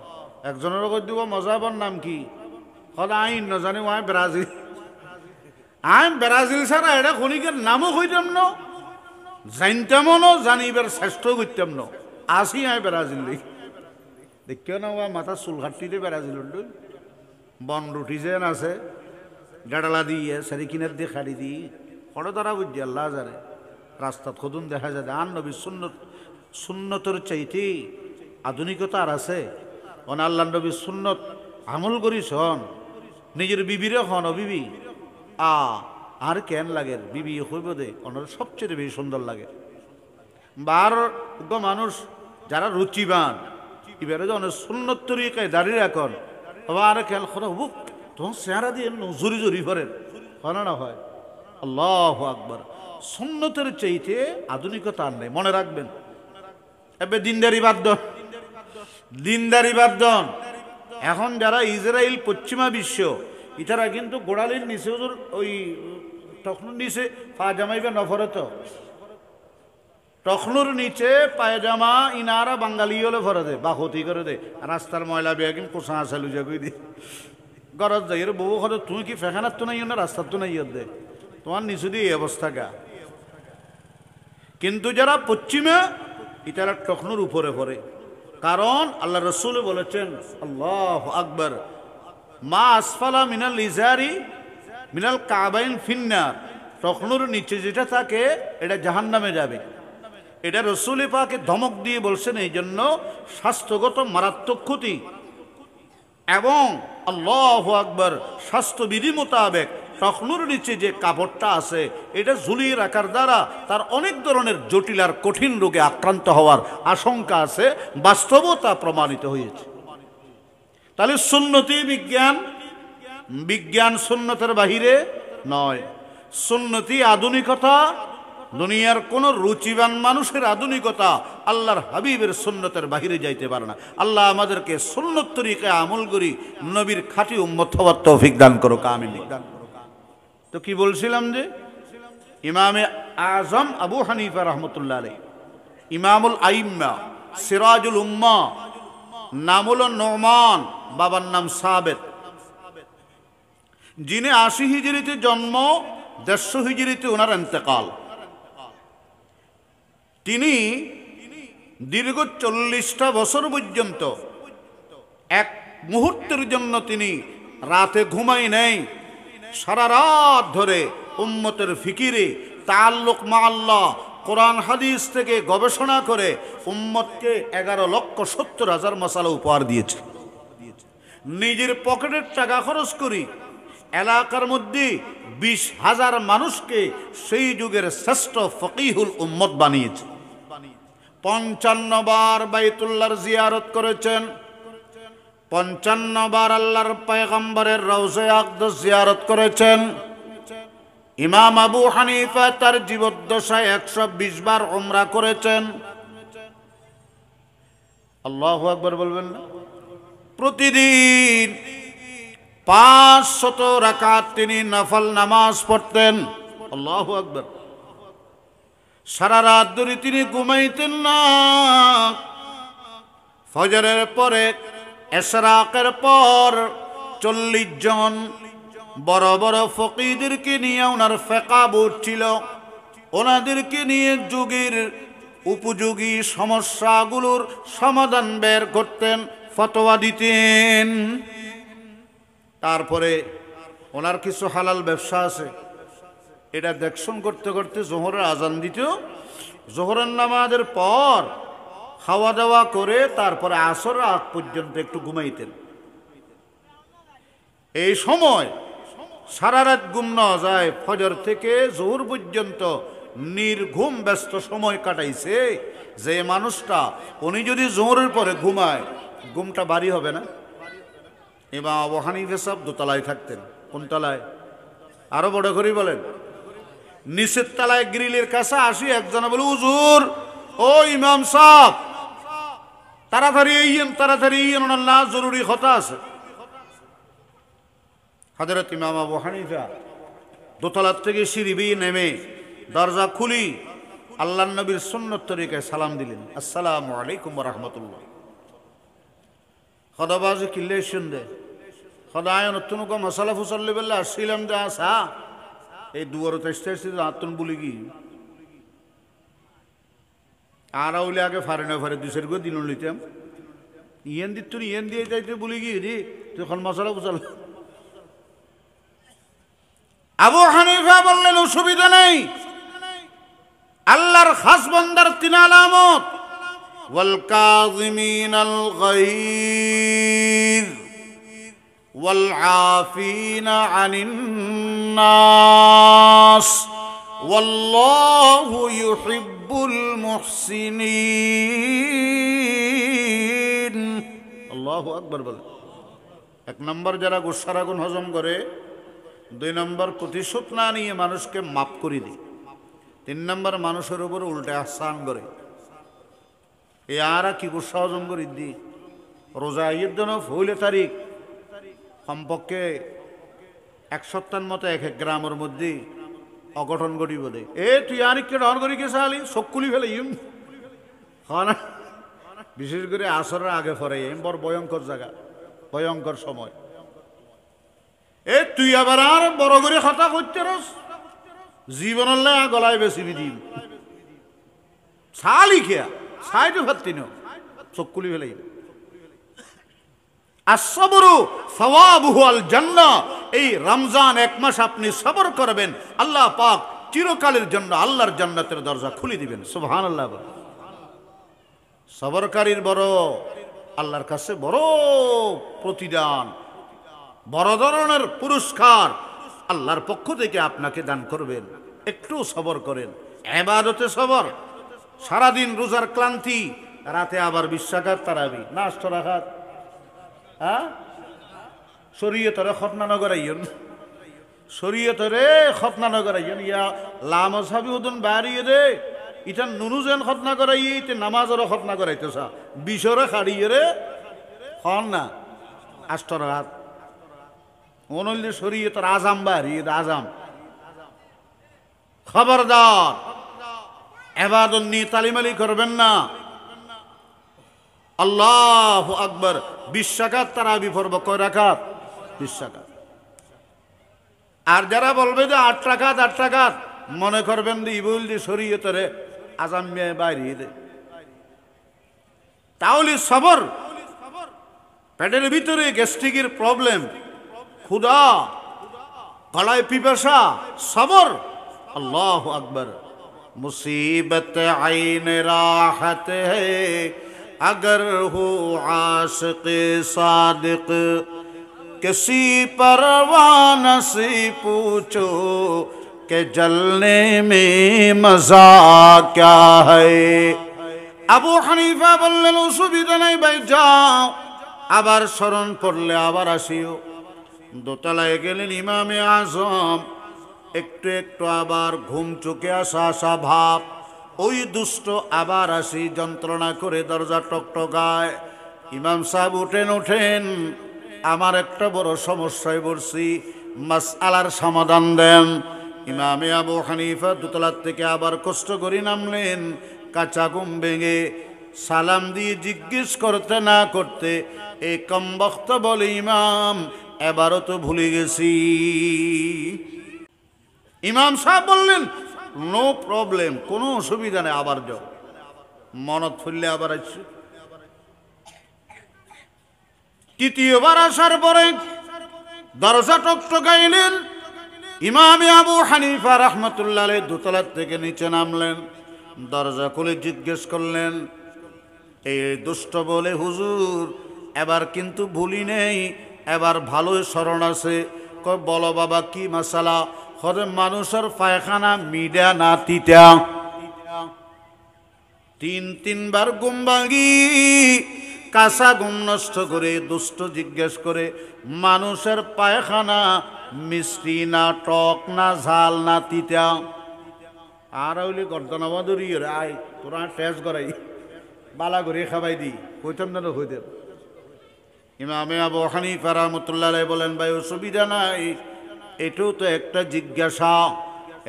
একজনের কই দিব মযহাবের নাম কি? হদা আইন ন জানি ওই ব্রাজিল। আইন ব্রাজিল ছাড়া এটা খনিকের নামও কইতাম না, জানতামও না, জানিবার চেষ্টা করতাম না। আসি আই ব্রাজিল দেখিও না, ওয়া মাথা চুল কাটিতে ব্রাজিল বন রুটি যেন আছে গাড়ালা দিয়ে সারি কিনার দিয়ে খাড়ি দিই হঠাৎ তারা বুঝি আল্লাহ জানে রাস্তাত খদুন দেখা যায়। আন নবী সুন্নতর চাইতে আধুনিকতা আর আছে। অন আল্লাহ নবী সুন্নত আমল করিস হন, নিজের বিবিরে হন, ও বিবি আর কেন লাগে বিবি হইব দে, ওনার সবচেয়ে বেশি সুন্দর লাগে। বার মানুষ যারা রুচিবান এবারে যে অনেক সুন্নত তরিকায় দাঁড়িয়ে রাখন, আর খেয়াল করা বুক তখন চেহারা দিয়ে জুরি জুরি করেন, হয় না হয়। আল্লাহু আকবার। সুন্নতের চাইতে আধুনিকতা আর নেই, মনে রাখবেন। এবে দিনদারি বাদ দেন, দিনদারি বাদ দেন। এখন যারা ইসরায়েল পশ্চিমা বিশ্ব, ইতারা কিন্তু গোড়ালির নিচে ওই তখনুর নিচে পায়জামাইবে নফরে, তো তখনুর নিচে পায়জামা ইনারা বাঙালি হলে ভরে দে বা ক্ষতি করে দে, রাস্তার ময়লা বেগিন কোষা আসালু যাগুই দি গরজ যাই বউ হলে তুমি কি ফেখানার তো নাই না রাস্তার তো নাই দে, তোমার নিচু দিয়ে এই অবস্থা গা। কিন্তু যারা পশ্চিমে ইতারা তখনুর উপরে পড়ে, কারণ আল্লাহ রসুল বলেছেন আল্লাহু আকবার, মা আসফালা মিনাল ইজারি মিনাল কাবাইন ফিন্নার, তখনুর নিচে যেটা থাকে এটা জাহান্নামে যাবে। এটা রসুল পাকে ধমক দিয়ে বলছেন, এই জন্য স্বাস্থ্যগত মারাত্মক ক্ষতি। এবং আল্লাহু আকবার, স্বাস্থ্যবিধি মোতাবেক তখনুর নিচে যে কাপড়টা আছে এটা ঝুলিয়ে রাখার দ্বারা তার অনেক ধরনের জটিল আর কঠিন রোগে আক্রান্ত হওয়ার আশঙ্কা আছে, বাস্তবতা প্রমাণিত হয়েছে। তাহলে সুন্নতি বিজ্ঞান, বিজ্ঞান সুন্নতের বাহিরে নয়। সুন্নতি আধুনিকতা, দুনিয়ার কোন রুচিবান মানুষের আধুনিকতা আল্লাহর হাবিবের সুন্নতের বাহিরে যাইতে পারে না। আল্লাহ আমাদেরকে সুন্নত তরিকায় আমল করি নবীর খাঁটি উম্মত হওয়ার তৌফিক দান করো, আমিন। তো কি বলছিলাম যে ইমামে আজম আবু হানিফা রহমতুল্লাহ আলাইহি, ইমামুল আইম্মা, সিরাজুল উম্মাহ, নাম হলো নোমান, বাবার নাম সাবেত, যিনি ৮০ হিজরিতে জন্ম, ১৫০ হিজরিতে ওনার ইন্তেকাল। তিনি দীর্ঘ ৪০টা বছর পর্যন্ত এক মুহূর্তের জন্য তিনি রাতে ঘুমাই নেই, সারা রাত ধরে উম্মতের ফিকিরে তাআল্লুক মা আল্লাহ কোরআন হাদিস থেকে গবেষণা করে উম্মতকে ১১,৭০,০০০ মাসালা উপহার দিয়েছে। নিজের পকেটের টাকা খরচ করি এলাকার মধ্যে ২০,০০০ মানুষকে সেই যুগের শ্রেষ্ঠ ফকিহুল উম্মত বানিয়েছে। ৫৫ বার বাইতুল্লাহর জিয়ারত করেছেন, ৫৫ বার আল্লাহর পয়গম্বরের রওজা আকদাস জিয়ারত করেছেন। ইমাম আবু হানিফা তার জীবদ্দশায় ১২০ বার উমরা করেছেন। আল্লাহু আকবার বলবেন না? প্রতিদিন ৫০০ রাকাত তিনি নফল নামাজ পড়তেন। আল্লাহু আকবার। সারা রাত ধরে তিনি ঘুমাইতেন না। ফজরের পরে ইশরাকের পর ৪০ জন বড় বড় ফকিহদেরকে নিয়ে ওনার ফিকহ বোর্ড ছিল, ওনাদেরকে নিয়ে যুগের উপযোগী সমস্যাগুলোর সমাধান বের করতেন, ফতোয়া দিতেন। তারপরে ওনার কিছু হালাল ব্যবসা আছে, এটা দেখশন করতে করতে জোহরের আজান দিত। জোহরের নামাজের পর খাওয়া দাওয়া করে তারপরে আসর আগ পর্যন্ত একটু ঘুমাইতেন। এই সময় সারা রাত ঘুম না যায়, ফজর থেকে জোহর পর্যন্ত নির্ঘুম ব্যস্ত সময় কাটাইছে। যে মানুষটা উনি যদি জোহরের পরে ঘুমায়, ঘুমটা বাড়ি হবে না? ইমাম আবু হানিফা সাহেব দোতলায় থাকতেন। কোন তলায়? আরো বড় করে বলেন। নিচের তলায় গ্রিলের কাছে আসি, একজনে বলে, হুজুর ও ইমাম সাহেব, তাড়াতাড়ি ইয়েন, তাড়াতাড়ি ইয়েন, ওনার না জরুরি কথা আছে। হযরত ইমাম আবু হানিফা দোতলার থেকে সিঁড়ি বেয়ে নেমে দরজা খুলি আল্লাহর নবীর সুন্নত তরিকায় সালাম দিলেন, আসসালামু আলাইকুম ওয়া রাহমাতুল্লাহ। খদাবাজি কিল্লে শুনদে খদায় নতুন কো মশলা ফুসল্লি বললে আসছিলাম যে আসা এই দুয়ার তেসতে আত্মন বলি কি আর ওইলে আগে ফারে না ফারে দুসের গো দিন লিতাম ইয়েন দিত তুই ইয়েন দিয়ে যাইতে বলি কি রে তখন মশলা ফুসল। আবু হানিফা বললেন অসুবিধা নেই, আল্লাহর খাস বান্দার ৩ আলামত, ওয়াল কাযিমিনাল গায়য ওয়াল আফিনা আনিন নাস ওয়াল্লাহু ইউহিব্বুল মুহসিনিন। আল্লাহু আকবার বলে। ১ নম্বর যারা গুসার আগুন হজম করে, ২ নম্বর প্রতিশোধ না নিয়ে মানুষকে মাফ করে দেয়, 3 নম্বর মানুষের উপর উল্টে আহসান করে এ আর কি গুসা হজম করে দি রোজা ঈদ জন্য হইলে তারিখ কমপক্ষে 1 সপ্তাহের মতো এক এক গ্রামের মধ্যে অঘটন ঘটিব দে এ তুই আর কে ডর করি কে সালি চকুলি ফেলে ইম না বিশেষ করে আসরের আগে পরে এম বড় ভয়ঙ্কর জায়গা ভয়ঙ্কর সময় এ তুই আবার আর বড় করে কথা করতে রস জীবনের গলায় বেশি দিম সালি খেয়া সাইডে ভাবতি না চকুলি ফেলে আসবরু সওয়াবুহু আল জান্নাহ এই রমজান 1 মাস আপনি সবর করবেন আল্লাহ পাক চিরকালের জন্য আল্লাহর জান্নাতের দরজা খুলে দিবেন সুবহানাল্লাহ সবরকারীর বড় আল্লাহর কাছে বড় প্রতিদান বড় ধরনের পুরস্কার আল্লাহর পক্ষ থেকে আপনাকে দান করবেন একটু সবর করেন ইবাদতে সবর সারা দিন রোজার ক্লান্তি রাতে আবার 20 রাকাত তারাবি না 8 রাকাত হ্যাঁ শরীয়তরে খতনা নগরাইয়ন শরীয়তরে খতনা নগরাইয়ন ইয়া লামসাবি উদন বাড়িয়ে দে ইটা নুনুজেন খতনা করাই তে নামাজেরও খতনা করাইতেছা 20 খাড়িয়ে রে হন না 8 রাকাত অনলি শরীয়তর আজাম বাড়িয়ে আজাম খবরদার ইবাদত নিয়ে তালিমালি করবেন না আল্লাহু আকবার 20 রাকাত তারাবি পড়ব কয় রাকাত 20 রাকাত আর যারা বলবে যে 8 রাকাত মনে করবেন যে ইবুল যে শরীয়তরে আজাম মে বাইরে দে তাহলে সবর পেটের ভিতরে গ্যাস্ট্রিকের প্রবলেম ক্ষুধা গলায় পিপাসা সবর আল্লাহু আকবার मुसीबत आइन राहत है अगर हो आशिक सादिक किसी परवान से पूछो कि जलने में मजा क्या है আবু হানিফা বললেন অসুবিধা নাই ভাই যাও আবার স্মরণ পড়লে আবার আসিও দোতলায় গেলেন ইমামে আজম একটু একটু আবার ঘুম চোখে আসা ভাব ওই দুষ্ট আবার আসি যন্ত্রণা করে দরজা টকটকায় ইমাম সাহেব ওঠেন আমার একটা বড় সমস্যায় পড়ছি মাসআলার সমাধান দেন ইমামে আবু হানিফা দোতলার থেকে আবার কষ্ট করে নামলেন কাঁচা ঘুম ভেঙে সালাম দিয়ে জিজ্ঞেস করতে না করতে এই কমবখ্ত বলে ইমাম এবারও তো ভুলে গেছি ইমাম সাহেব বললেন নো প্রবলেম কোনো অসুবিধা নেই আবার যাও মনত ফুললে আবার আসছে তৃতীয়বার আসার পরে দরজা টকটকাইলেন ইমামে আবু হানিফা রাহমাতুল্লাহ আলাইহি দোতলার থেকে নিচে নামলেন দরজা খুলে জিজ্ঞেস করলেন এই দুষ্ট বলে হুজুর এবার কিন্তু ভুলি নেই এবার ভালোই স্মরণ আছে কয় বলো বাবা কি মাসালা হরে মানুষের পায়খানা মিডা না তিতা 3 বার ঘুম ভাঙি কাঁচা ঘুম নষ্ট করে দুষ্ট জিজ্ঞেস করে মানুষের পায়খানা মিষ্টি না টক না ঝাল না তিতা আর হইলে গর্দনাবাদুরি আয় তোরা টেস্ট করাই বালা করে খাবাই দি কইতাম না হইতে ইমামে আবু হানিফা রাহমাতুল্লাহ আলাইহি বলেন ভাই অসুবিধা নাই এটাও তো একটা জিজ্ঞাসা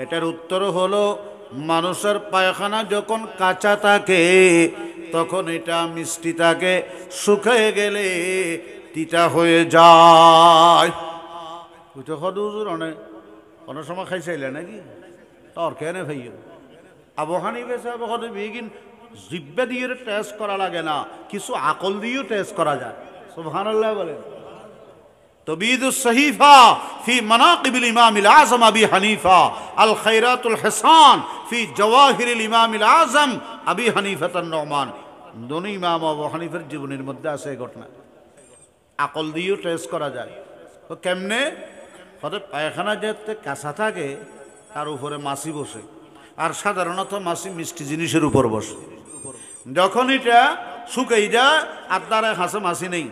এটার উত্তর হলো মানুষের পায়খানা যখন কাঁচা থাকে তখন এটা মিষ্টি থাকে শুকিয়ে গেলে তিতা হয়ে যায় ওইটা হদ হুজুর অনেক সময় খাইছাইলে নাকি তোর কেন ভাইয়া আবু হানিফা সাহেব হদে বিগিন জিব্বা দিয়ে টেস্ট করা লাগে না কিছু আকল দিয়েও টেস্ট করা যায় সুবহানাল্লাহ বলেন تبيد الصحيفة في مناقب الإمام الأعظم أبي حنيفة الخيرات الحسان في جواهر الإمام الأعظم أبي حنيفة النعمان दोनों इमाम আবু হানিফার জীবনের মধ্যে আছে এই ঘটনা আকল দিয়েও টেস্ট করা যায় তো কেমনে হতে পায়খানা যেতে কাঁচা থাকে তার উপরে মাছি বসে আর সাধারণত মাছি মিষ্টি জিনিসের উপর বসে যখন এটা শুকাই যায় আর তার হাসে মাছি নেই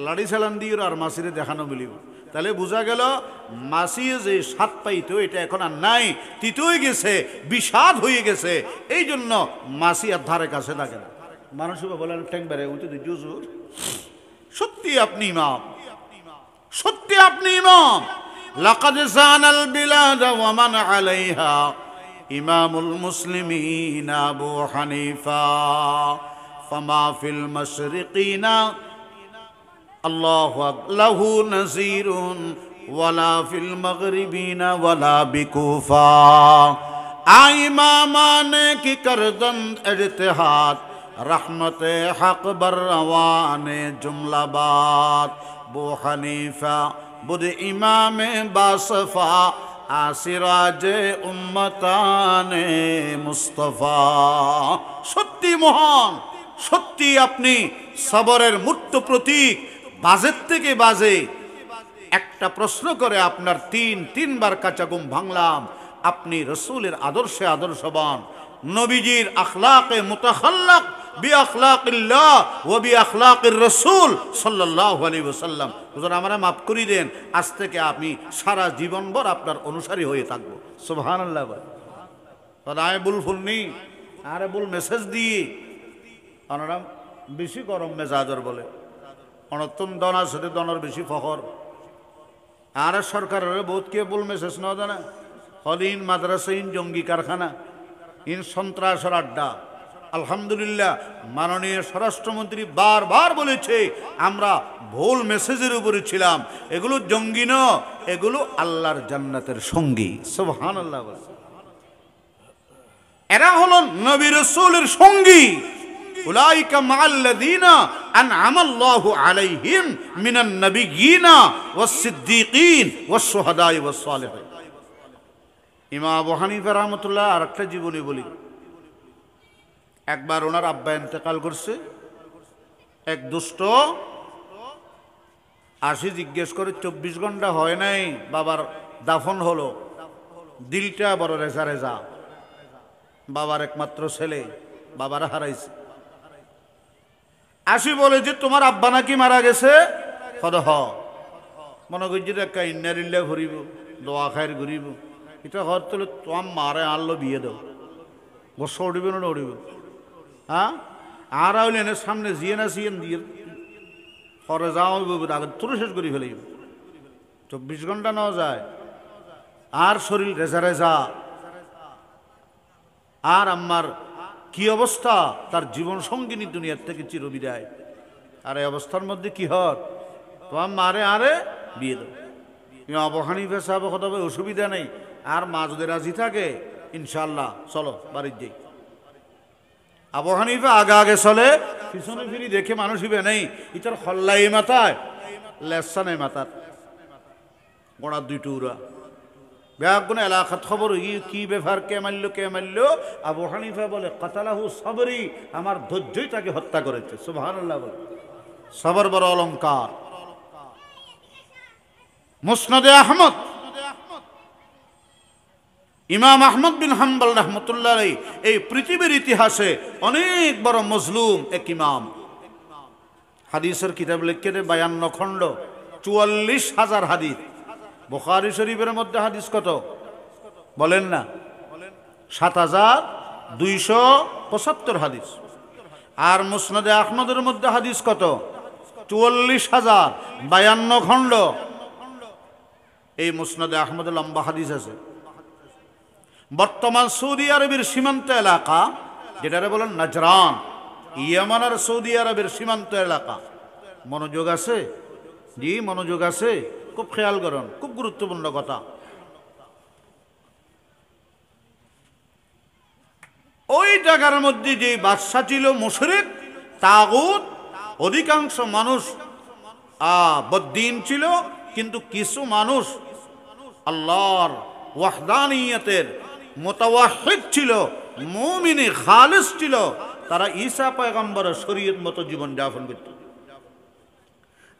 লাড়ি চালান দিয়ে আর মাছিরে দেখানো মিলিব তাহলে বোঝা গেল মাছি যে স্বাদ পাইতো এটা এখন আর নাই, তিতই গেছে, বিষাদ হয়ে গেছে। এই জন্য মাছি আর ধারে কাছে থাকে না। মানুষ বলেন ট্যাং বেড়ে উঠে জুজুর। সত্যি আপনি ইমাম, সত্যি আপনি ইমাম। লাকাদ জানাল বিলাদ ওয়া মান আলাইহা ইমামুল মুসলিমিন আবু হানিফা ফামা ফিল মাশরিকিনা আল্লাহু লাহু নাযীরুন ওয়ালা ফিল মাগরিবিনা ওয়ালা বিকুফা। ইমামানে কি করদন ইজতিহাদ রহমতে হক বরওয়ানে জুমলাবাদ বু হানিফা বুদ ইমামে বাসফা আসিরাজে উম্মতানে মুস্তফা। সত্যি মহান, সত্যি আপনি সবরের মূর্ত প্রতীক। বাজের থেকে বাজে একটা প্রশ্ন করে আপনার তিনবার কাঁচা ঘুম ভাঙলাম। আপনি রসুলের আদর্শে আদর্শবান, নবীজির আখলাকে মুতাখাল্লাক বিআখলাকিল্লাহ ওয়া বিআখলাকির রাসূল সাল্লাল্লাহু আলাইহি ওয়াসাল্লাম। হুজুর আমারে মাফ করে দেন, আজ থেকে আমি সারা জীবনভর আপনার অনুসারী হয়ে থাকব। সুবহানাল্লাহ। আয় বুল ফুলনি আরে বুল মেসেজ দিয়ে অনরাম বেশি গরম মেজাজর বলে অনতন দনা সাথে দনার বেশি ফখর। আর সরকারের বহুত কে বল মেসেজ না জানা হলিন মাদ্রাসা ইন জঙ্গি কারখানা ইন সন্ত্রাসের আড্ডা। আলহামদুলিল্লাহ মাননীয় স্বরাষ্ট্রমন্ত্রী বারবার বলেছে আমরা ভুল মেসেজের উপরে ছিলাম। এগুলো জঙ্গি ন, এগুলো আল্লাহর জান্নাতের সঙ্গী। সুবহানাল্লাহ। এরা হলো নবী রাসূলের সঙ্গী। উলাইকা মাআল্লাযীনা আন'আমাল্লাহু আলাইহিম মিনান নাবিয়্যিনা ওয়াস সিদ্দীকিন ওয়াস শুহাদা'i ওয়াস সালিহিন। ইমাম আবু হানিফা রাহমাতুল্লাহ আরেকটা জীবনী বলি। একবার ওনার আব্বা ইন্তেকাল করছে। এক দুষ্ট আসি জিজ্ঞেস করে 24 ঘন্টা হয় নাই বাবার দাফন হলো। দিলটা বড় রেজা রেজা, বাবার একমাত্র ছেলে, বাবার হারাইছে। আসি বলে যে তোমার আব্বা নাকি মারা গেছে। কদ হ মনে করছি একটা ইন্নারিল্লা ঘুরিব, দোয়া খায়ের ঘুরিব। এটা হর তুলে তোমার মারে আনলো বিয়ে দাও, গোসা উঠিব না উঠিব। হ্যাঁ আর আইলে এনে সামনে জিয়ে না জিয়েন দিয়ে পরে যাও আগে তুলে শেষ করি ফেলে। 24 ঘন্টা নেওয়া যায় আর শরীর রেজা রেজা। আর আম্মার কি অবস্থা, তার জীবন সঙ্গিনী দুনিয়ার থেকে চিরবিদায়। আর এই অবস্থার মধ্যে কি হর তোমার মারে আরে বিয়ে দাও। আবু হানিফা সাহেব কথা বলে অসুবিধা নেই, আর মা যদি রাজি থাকে ইনশাল্লাহ চলো বাড়ির যাই। আবু হানিফা আগে আগে চলে, পিছনে ফিরি দেখে মানুষ হিবে নেই। ইটার হল্লাই মাথায় লেসা নেই মাথার গোড়ার দুই টুরা ব্যাগুন এলাকাত খবর কি ব্যাপার, কে মারল কে মারল। আবু হানিফা বলে কাতালাহু সবরি, আমার ধৈর্যই তাকে হত্যা করেছে। সুবহানাল্লাহ বলে সবর বড় অলংকার। মুসনাদে আহমদ ইমাম আহমদ বিন হাম্বল রহমতুল্লাহ আলাইহি এই পৃথিবীর ইতিহাসে অনেক বড় মজলুম এক ইমাম। হাদিসের কিতাব লিখে 52 খণ্ড 44,000 হাদিস। বুখারী শরীফের মধ্যে হাদিস কত বলেন না? 7,275 হাদিস। আর মুসনাদে আহমদের মধ্যে হাদিস কত? 44,000, 52 খণ্ড। এই মুসনাদে আহমদে লম্বা হাদিস আছে। বর্তমান সৌদি আরবের সীমান্ত এলাকা যেটারে বলেন নাজরান, ইয়েমান আর সৌদি আরবের সীমান্ত এলাকা। মনোযোগ আছে? জি মনোযোগ আছে, খুব খেয়াল করুন, খুব গুরুত্বপূর্ণ কথা। ওই জায়গার মধ্যে যে বাদশা ছিল মুশরিক তাগুত, অধিকাংশ মানুষ বদ্দিন ছিল, কিন্তু কিছু মানুষ আল্লাহর ওয়াহদানিয়তের মুতাওয়াহিদ ছিল, মুমিনে খালিস ছিল। তারা ঈসা পয়গম্বরের শরীয়ত মতো জীবন যাপন করত।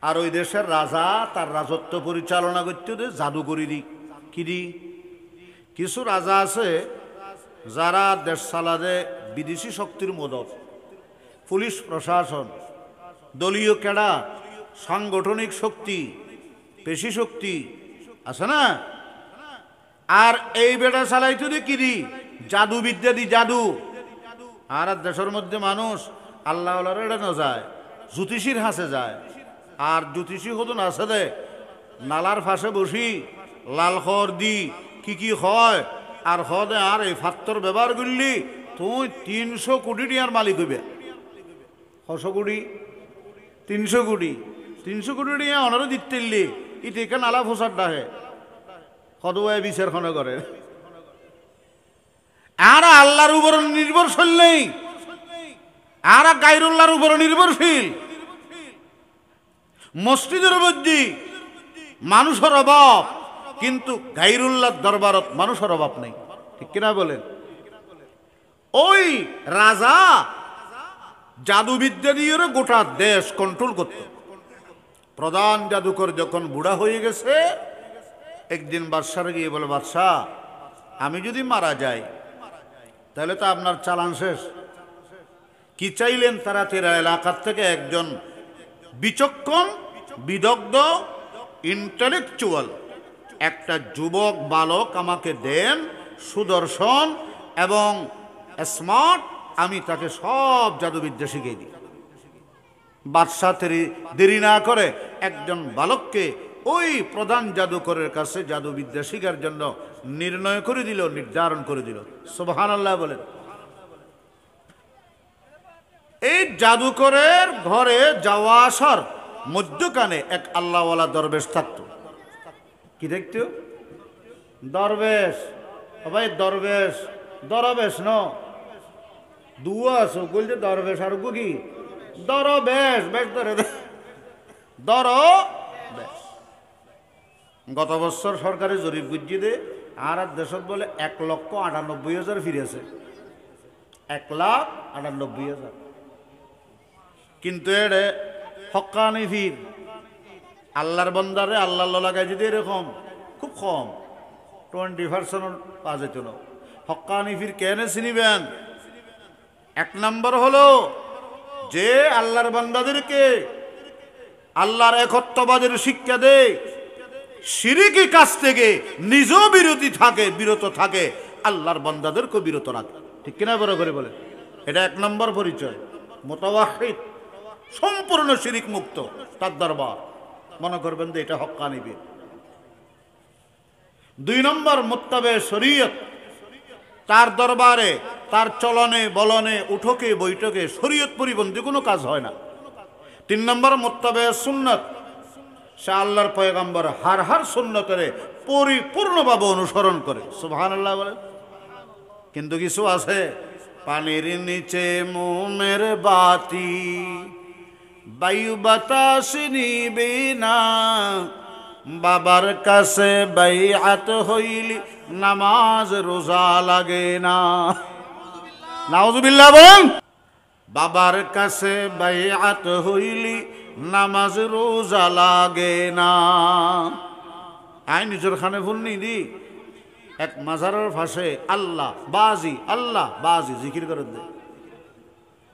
আর ওই দেশের রাজা তার রাজত্ব পরিচালনা করতে জাদুকরি দি কি দি। কিছু রাজা আছে যারা দেশ চালাতে বিদেশি শক্তির মদত, পুলিশ প্রশাসন, দলীয় ক্যাডার, সাংগঠনিক শক্তি, পেশি শক্তি আছে না। আর এই বেটা চালাইতো দি কি দি জাদু বিদ্যা দি জাদু। আর দেশের মধ্যে মানুষ আল্লাহ এটা না যায়, জ্যোতিষীর হাসে যায়। আর জ্যোতিষী হতো না আছে দে নালার ফাঁসে বসি লাল খড় দি কি হয় আর হদে আর এই ফাত্তর ব্যবহার করলি তুই 300 কোটি টিয়ার মালিক হইবে। 100 কোটি 300 কোটি 300 কোটি টিয়া অনারও দিতে ইতে নালা ফোসার ডাহে সদুয়ায় বিচারখানে করে। আর আল্লাহর উপর নির্ভরশীল নেই, আর গায়রুল্লাহর উপর নির্ভরশীল। মসজিদের মধ্যে মানুষের অভাব, কিন্তু গায়রুল্লাহর দরবারত মানুষের অভাব নেই। ঠিক কিনা বলেন? ওই রাজা জাদুবিদ্যা দিয়ে গোটা দেশ কন্ট্রোল করত। প্রধান জাদুকর যখন বুড়া হয়ে গেছে, একদিন বাদশার গিয়ে বলে, বাদশাহ আমি যদি মারা যাই তাহলে তো আপনার চালান শেষ। কি চাইলেন? তারা তেরা এলাকার থেকে একজন বিচক্ষণ বিদগ্ধ ইন্টেলেকচুয়াল একটা যুবক বালক আমাকে দেন, সুদর্শন এবং স্মার্ট, আমি তাকে সব জাদুবিদ্যা শিখিয়ে দিই। বাদশাহ দেরি না করে একজন বালককে ওই প্রধান জাদুকরের কাছে জাদুবিদ্যা শিখার জন্য নির্ণয় করে দিল, নির্ধারণ করে দিল। সুবহানাল্লাহ বলেন। এই জাদুকরের ঘরে যাওয়া আসার মধ্যখানে এক আল্লাহওয়ালা দরবেশ থাকত। কি দেখত? দরবেশ। ভাই দরবেশ দরবেশ ন দুয়া আছো বলছে দরবেশ আর কি দরবেশ বেশ ধরে দর বেশ। গত বছর সরকারি জরিপ বুঝিয়ে দে আর দেশত বলে 1,98,000 ফিরেছে। 1,98,000। কিন্তু এড়ে হক্কানি ফির আল্লাহর বন্দারে আল্লাহ লাগাই যদি এরকম খুব কম 20% পাওয়া যেত না। হক্কানি ফির কেন চিনিবেন? এক নম্বর হলো যে আল্লাহর বান্দাদেরকে আল্লাহর একত্ববাদের শিক্ষা দেয়, শিরকি কাজ থেকে নিজেও বিরত থাকে, আল্লাহর বান্দাদেরকে বিরত রাখে। ঠিক কিনা বড় করে বলে? এটা এক নম্বর পরিচয়। মুতাওয়াহিদ, সম্পূর্ণ শিরিক মুক্ত তার দরবার, মনে করবেন যে এটা হক্কানি বীর। 2 নম্বর মুত্তাবে শরীয়ত, তার দরবারে তার চলনে বলনে উঠকে বৈঠকে শরীয়ত পরিপন্থী কোনো কাজ হয় না। 3 নম্বর মুত্তাবে সুন্নত, সে আল্লাহর পয়গম্বর হার সুন্নতের পরিপূর্ণভাবে অনুসরণ করে। সুবহানাল্লাহ বলে। কিন্তু কিছু আছে পানির নিচে মোমের বাতি, বায়ু বাতাস নিবে না, বাবার কাছে বাইআত হইলি নামাজ রোজা লাগে না। নাউযুবিল্লাহ বলেন। বাবার কাছে বাইআত হইলি নামাজ রোজা লাগে না। আই নিজের খানে ভুল নি দি এক মাজারের পাশে আল্লাহ বাজি জিকির করে দে।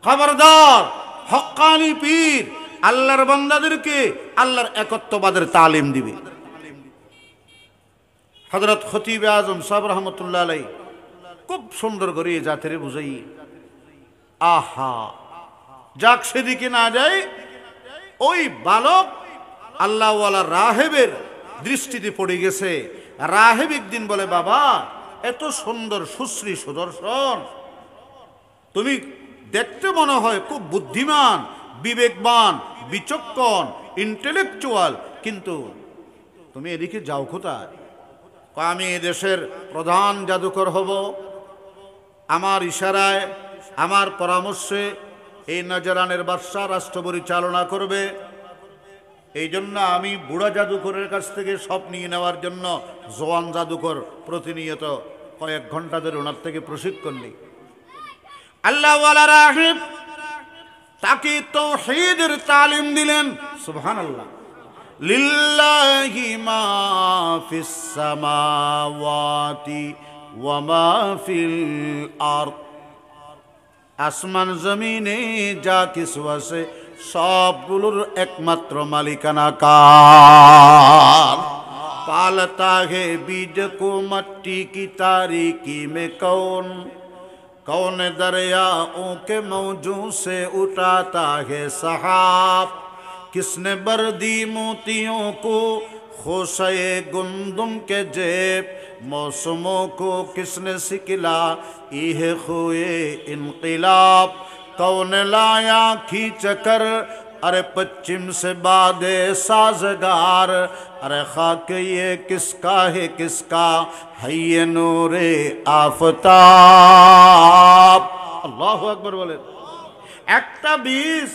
খবরদার, হক্কানি পীর আল্লাহর বান্দাদেরকে আল্লাহর একত্ববাদের তালিম দিবে। হযরত খতিব আজম সাহেব রহমতুল্লাহ আলাইহি খুব সুন্দর করে এই জাতিরে বুঝাই। আহা, যাক সেদিকে না যায়, ওই বালক আল্লাহওয়ালা রাহেবের দৃষ্টিতে পড়ে গেছে। রাহেব একদিন বলে, বাবা এত সুন্দর সুশ্রী সুদর্শন, তুমি দেখতে মনে হয় খুব বুদ্ধিমান, বিবেকবান, বিচক্ষণ, ইন্টেলেকচুয়াল, কিন্তু তুমি এদিকে যাও কোথায়? আমি দেশের প্রধান জাদুকর হব, আমার ইশারায় আমার পরামর্শে এই নজরানের বাদশা রাষ্ট্র পরিচালনা করবে। এই জন্য আমি বুড়া জাদুকরের কাছ থেকে সব নিয়ে নেওয়ার জন্য জওয়ান জাদুকর প্রতিনিয়ত কয়েক ঘন্টা ধরে ওনার থেকে প্রশিক্ষণ নিই। আল্লাহওয়ালা রাহিব তাকে তাওহীদের তালিম দিলেন। সুবহানাল্লাহ। লিল্লাহি মা ফিস সামাওয়াতি ওয়া মা ফিল আরদ, আসমান জমিনে যা কিছু আছে সবগুলোর একমাত্র মালিকানা কার? पालता है बीज को मट्टी की तारीकी में कौन, कौन दरियाओं के मौजों से उठाता है सहाब, किसने भर दी मोतियों को खोशे गुंदुम के जेब, मौसमों को किसने सिकला इह खोए इनकलाब, कौन लाया खींच कर अरे पश्चिम से बादे साजगार, अरे खाक ये किसका है किसका है ये नूरे आफताब। আল্লাহু আকবার বলেন। একটা বীজ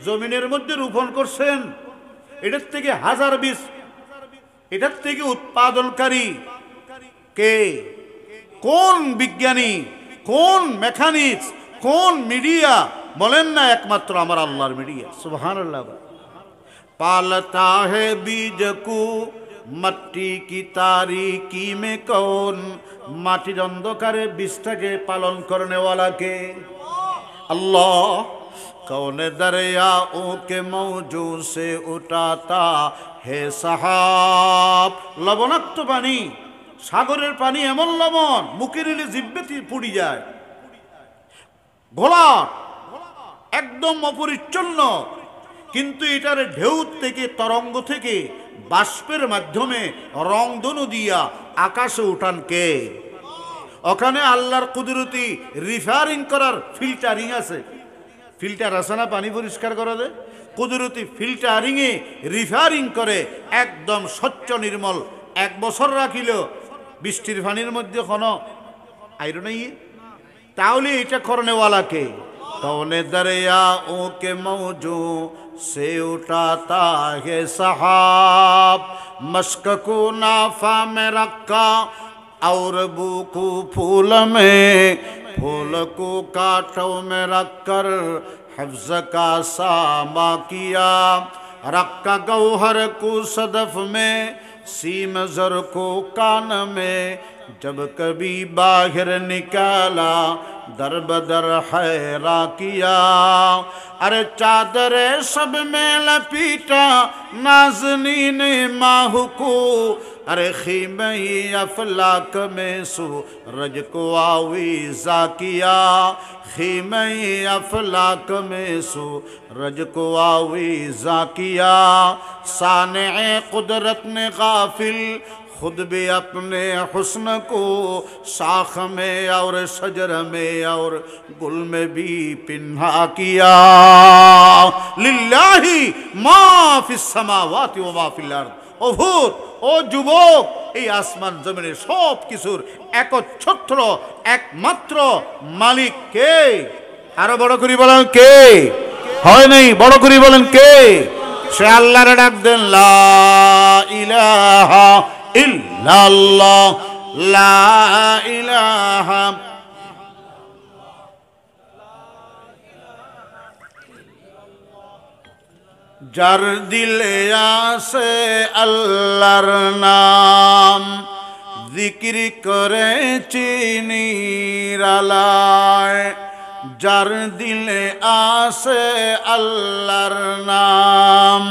জমিনের মধ্যে রোপণ করছেন, এটার থেকে হাজার বীজ, এটার থেকে উৎপাদনকারী কে? কোন বিজ্ঞানী, কোন মেকানিক্স, কোন মিডিয়া? বলেন না একমাত্র আমার আল্লাহর মিডিয়া। সুবহানাল্লাহ। पालता है बीज को मट्टी की तारीकी में कौन, माटिर अंधकारे बीजटाके पालन करने वाला के? अल्लाह। कौन दरियाओं के मौजों से उठाता है सहाब, लवणाक्त पानी, সাগরের পানি এমন লবণ মুখে নিলে জিহ্বাতে পুড়ে যায়, ঘোলা একদম অপরিচ্ছন্ন, কিন্তু এটার ঢেউ থেকে, তরঙ্গ থেকে, বাষ্পের মাধ্যমে রংধনু দিয়া আকাশে উঠান কে? ওখানে আল্লাহর কুদরতি রিফারিং করার ফিল্টারিং আছে। ফিল্টার আছে না পানি পরিষ্কার করা যায়? কুদরতি ফিল্টারিংয়ে রিফারিং করে একদম স্বচ্ছ নির্মল। এক বছর রাখিল বৃষ্টির পানির মধ্যে কোনো আয়রন নেই, তাহলে এটা করনেওয়ালা কে? कौन दरियाओं के मौजों से उठाता है सहाब, मश्क को नाफा में रखा और बू को फूल में, फूल को कांटों में रखकर हिफ्ज़ का सामा किया, रखा गौहर को सदफ में, सीम ज़र को कान में, जब कभी बाहर निकाला दर बदर हैरा किया, अरे चादर सब में लपीटा नाज़नीन माह को, अरे खीमे अफलाक में सूरज को आवीज़ा किया, खीमे अफलाक में सूरज को आवीज़ा किया, साने कुदरत ने गाफिल खुद भी अपने हुस्न को शाख में और शजर में और गुल में भी पिन्हा किया, लिल्लाहि मा फिस समावाति व मा फिल अर्द। ও ভূত, ও যুবক, এই আসমান জমিনের সব কিছুর একচ্ছত্র একমাত্র মালিক কে? আরো বড় করে বলেন কে? হয় নাই, বড় করে বলেন কে? সে আল্লাহর ডাক দেন, লা ইলাহা ইল্লাল্লাহ, লা ইলাহা। যার দিলে আসে আল্লাহর নাম, জিকির করে চিনিরালায়, যার দিলে আসে আল্লাহর নাম,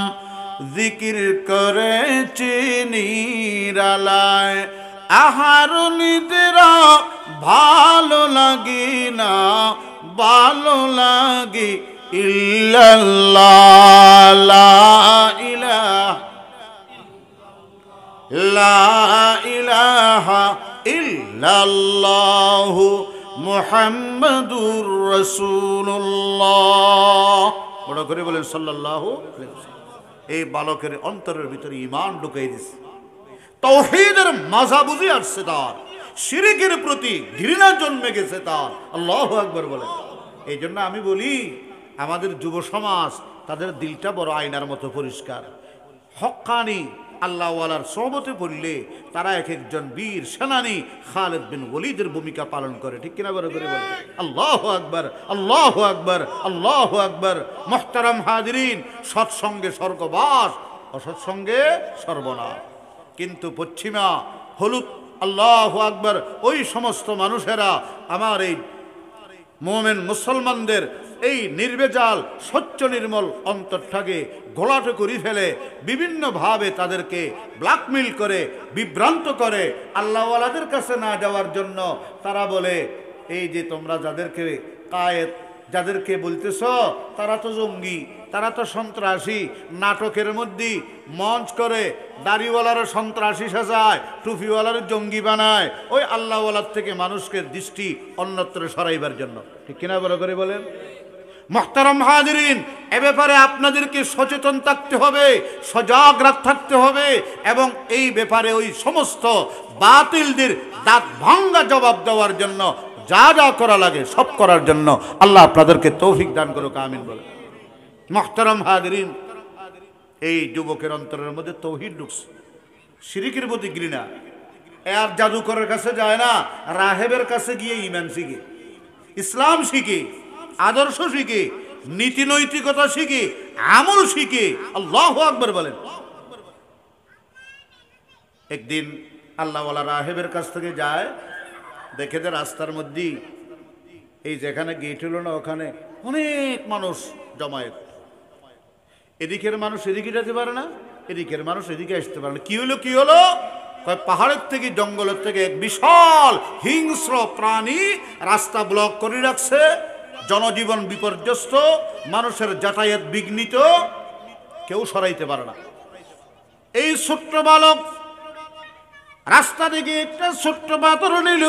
জিকির করে চিনিরালায়, আহার নিদ্রা ভালো লাগি না, ভালো লাগি ইল্লাল্লাহ, লা ইলাহা, লা ইলাহা ইল্লাল্লাহ মুহাম্মাদুর রাসূলুল্লাহ। বড় করে বলেন সাল্লাল্লাহু আলাইহি ওয়াসাল্লাম। এই বালকের অন্তরের ভিতরে ঈমান ঢুকাই দিয়েছে, তাওহীদের মজা বুঝে আসছে তার, শিরকের প্রতি ঘৃণা জন্মে গেছে তার। আল্লাহু আকবার বলেন। এই জন্য আমি বলি আমাদের যুব সমাজ, তাদের দিলটা বড় আয়নার মতো পরিষ্কার। হক্কানি আল্লাহওয়ালার সোহবতে পড়লে তারা এক একজন বীর সেনানী খালিদ বিন ওলীদের ভূমিকা পালন করে। ঠিক কিনা বড় করে বলে? আল্লাহু আকবার, আল্লাহু আকবার, আল্লাহু আকবার। মুহতারাম হাজিরিন, সৎসঙ্গে স্বর্গবাস, অসৎসঙ্গে সর্বনাশ। কিন্তু পশ্চিমা হলুদ, আল্লাহু আকবার, ওই সমস্ত মানুষেরা আমার এই মুমিন মুসলমানদের এই নির্ভেজাল স্বচ্ছ নির্মল অন্তরটাকে ঘোলাটে করে ফেলে, বিভিন্নভাবে তাদেরকে ব্ল্যাকমেইল করে, বিভ্রান্ত করে আল্লাহওয়ালাদের কাছে না যাওয়ার জন্য। তারা বলে, এই যে তোমরা যাদেরকে কায়েত, যাদেরকে বলতেছ তারা তো জঙ্গি, তারা তো সন্ত্রাসী, নাটকের মধ্যে মঞ্চ করে দাড়িওয়ালার সন্ত্রাসী সাজায়, টুপিওয়ালার জঙ্গি বানায়, ওই আল্লাহওয়ালার থেকে মানুষকে দৃষ্টি অন্যত্র সরাইবার জন্য। ঠিক কিনা বড় করে বলেন? মুহতারাম হাজিরিন, এ ব্যাপারে আপনাদেরকে সচেতন থাকতে হবে, সজাগ থাকতে হবে, এবং এই ব্যাপারে ওই সমস্ত বাতিলদের দাঁত ভাঙ্গা জবাব দেওয়ার জন্য যা যা করা লাগে সব করার জন্য আল্লাহ আপনাদেরকে তৌফিক দান করুক, আমিন বলে। মুহতারাম হাজিরিন, এই যুবকের অন্তরের মধ্যে তৌহিদ ঢুকছে, শিরিকের প্রতি ঘৃণা। আর জাদুকরের কাছে যায় না, রাহেবের কাছে গিয়ে ঈমান শিখে, ইসলাম শিখে, আদর্শ শিখে, নীতি নৈতিকতা শিখে, আমল শিখে। আল্লাহু আকবার বলেন। একদিন আল্লাহওয়ালা রাহেবের কাছ থেকে যায়, দেখে যে রাস্তার মধ্যে এই যেখানে গেট হলো না, ওখানে অনেক মানুষ জমায়েত। এদিকের মানুষ এদিকে যেতে পারে না, এদিকের মানুষ এদিকে আসতে পারে না। কি হলো কি হলো? পাহাড়ের থেকে, জঙ্গলের থেকে এক বিশাল হিংস্র প্রাণী রাস্তা ব্লক করে রাখছে, জনজীবন বিপর্যস্ত, মানুষের যাতায়াত বিঘ্নিত, কেউ সরাইতে পারে না। এই ছোট্ট বালক রাস্তা থেকে একটা ছোট্ট পাথর নিল,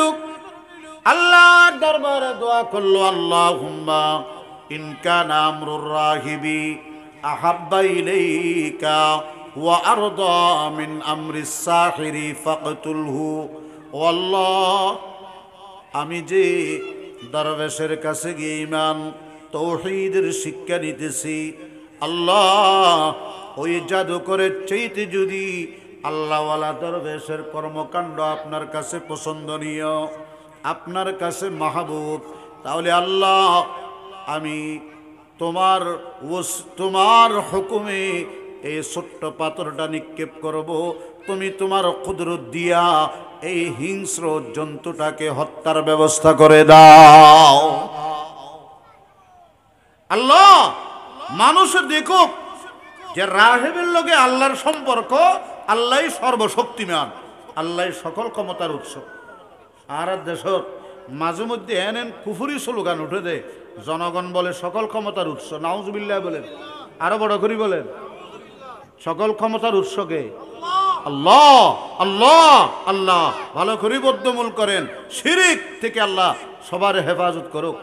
আল্লাহর দরবারে দোয়া করলো, আল্লাহুম্মা ইন কানা আমরুর রাহিবি আহাব্বা ইলাইকা ওয়া আরদা মিন আমরিস সাহিরি ফাকতুলহু। ও আল্লাহ, আমি যে দরবেশের কাছে গিয়ে ঈমান তৌহিদের শিক্ষা নিতেছি, আল্লাহ ওই জাদুকরের চাইতে যদি আল্লাহওয়ালা দরবেশের কর্মকাণ্ড আপনার কাছে পছন্দনীয়, আপনার কাছে মাহবুব, তাহলে আল্লাহ আমি তোমার হুকুমে এই ছোট্ট পাথরটা নিক্ষেপ করব, তুমি তোমার কুদরত দিয়া এই হিংস্র জন্তুটাকে হত্যার ব্যবস্থা করে দাও। আল্লাহ মানুষ দেখুক যে রাহেবের লগে আল্লাহর সম্পর্ক, আল্লাহ সর্বশক্তিমান, আল্লাহ সকল ক্ষমতার উৎস। আর দেশত মাঝে মধ্যে এন কুফুরি স্লোগান উঠে দেয়, জনগণ বলে সকল ক্ষমতার উৎস, নাউজুবিল্লাহ বলেন, আরো বড় করে বলেন, সকল ক্ষমতার উৎসকে আল্লাহ, আল্লাহ, আল্লাহ। ভালো করে বদ্ধমূল করেন, শিরিক থেকে আল্লাহ সবার হেফাজত করুক।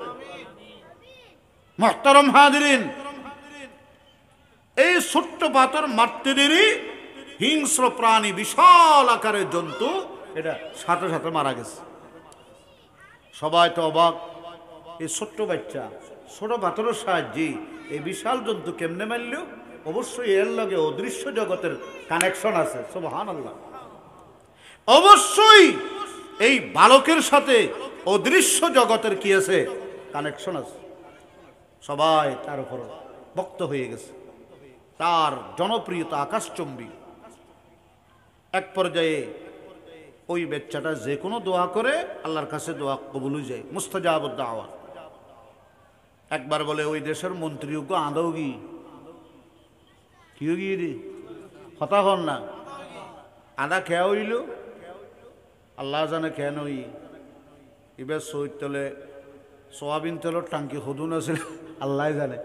মুহতারাম হাজিরিন, এই ছোট্ট পাথর মারতে দেরি হিংস্র প্রাণী, বিশাল আকারের জন্তু, এটা সাথে সাথে মারা গেছে। সবাই তো অবাক, এই ছোট্ট বাচ্চা ছোট পাথরের সাহায্যে এই বিশাল জন্তু কেমনে মারল? অবশ্যই এর লগে অদৃশ্য জগতের কানেকশন আছে, সুবহানাল্লাহ। অবশ্যই এই বালকের সাথে অদৃশ্য জগতের কি আছে? কানেকশন আছে। সবাই তার উপর ভক্ত হয়ে গেছে, তার জনপ্রিয়তা আকাশচুম্বী। এক পর্যায়ে ওই বাচ্চাটা যে কোনো দোয়া করে আল্লাহর কাছে দোয়া কবুল হয়ে যায়, মুস্তাজাবুদ দাওয়াত। একবার বলে ওই দেশের মন্ত্রী আঁদাও গি কি গিয়ে রে হতা হন না, আদা খেয়া হইল, আল্লাহ জানে খেয়ে নই। এবার সৈত তলে সোয়াবিন তেলের টাঙ্কি সদুন আছে, আল্লাহ জানে,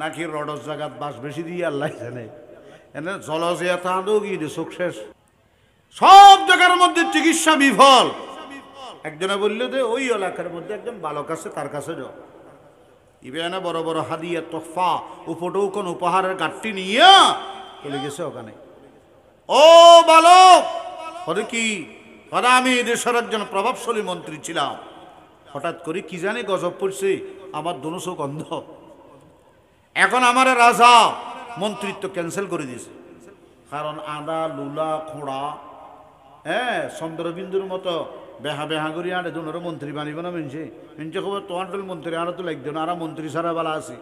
নাকি রডস জায়গাত বাস বেশি দিয়ে আল্লাহ জানে। এনে জলজিয়া তাঁদও গিয়ে চোখ শেষ, সব জায়গার মধ্যে চিকিৎসা বিফল। একজনে বললো যে ওই এলাকার মধ্যে একজন বালক আছে, তার কাছে যাও। ইবেনা বড় বড় হাদিয়া তোফা উপটেও কোন উপহারের গাঠটি নিয়ে চলে গেছে ওখানে। ও বালক, হরে কি? আমি দেশের একজন প্রভাবশালী মন্ত্রী ছিলাম, হঠাৎ করে কি জানি গজব পড়ছে, আমার দোনো চোখ অন্ধ। এখন আমার রাজা মন্ত্রিত্ব ক্যান্সেল করে দিয়েছে, কারণ আদা লুলা খোঁড়া, হ্যাঁ চন্দ্রবিন্দুর মতো বেহা বেহা করি আরে দুনোর মন্ত্রী বানিব না। মিনছে মিনছে খবর তোমার তো মন্ত্রী, আরো তো লাগবে না, আর মন্ত্রী সারা বেলা আছে।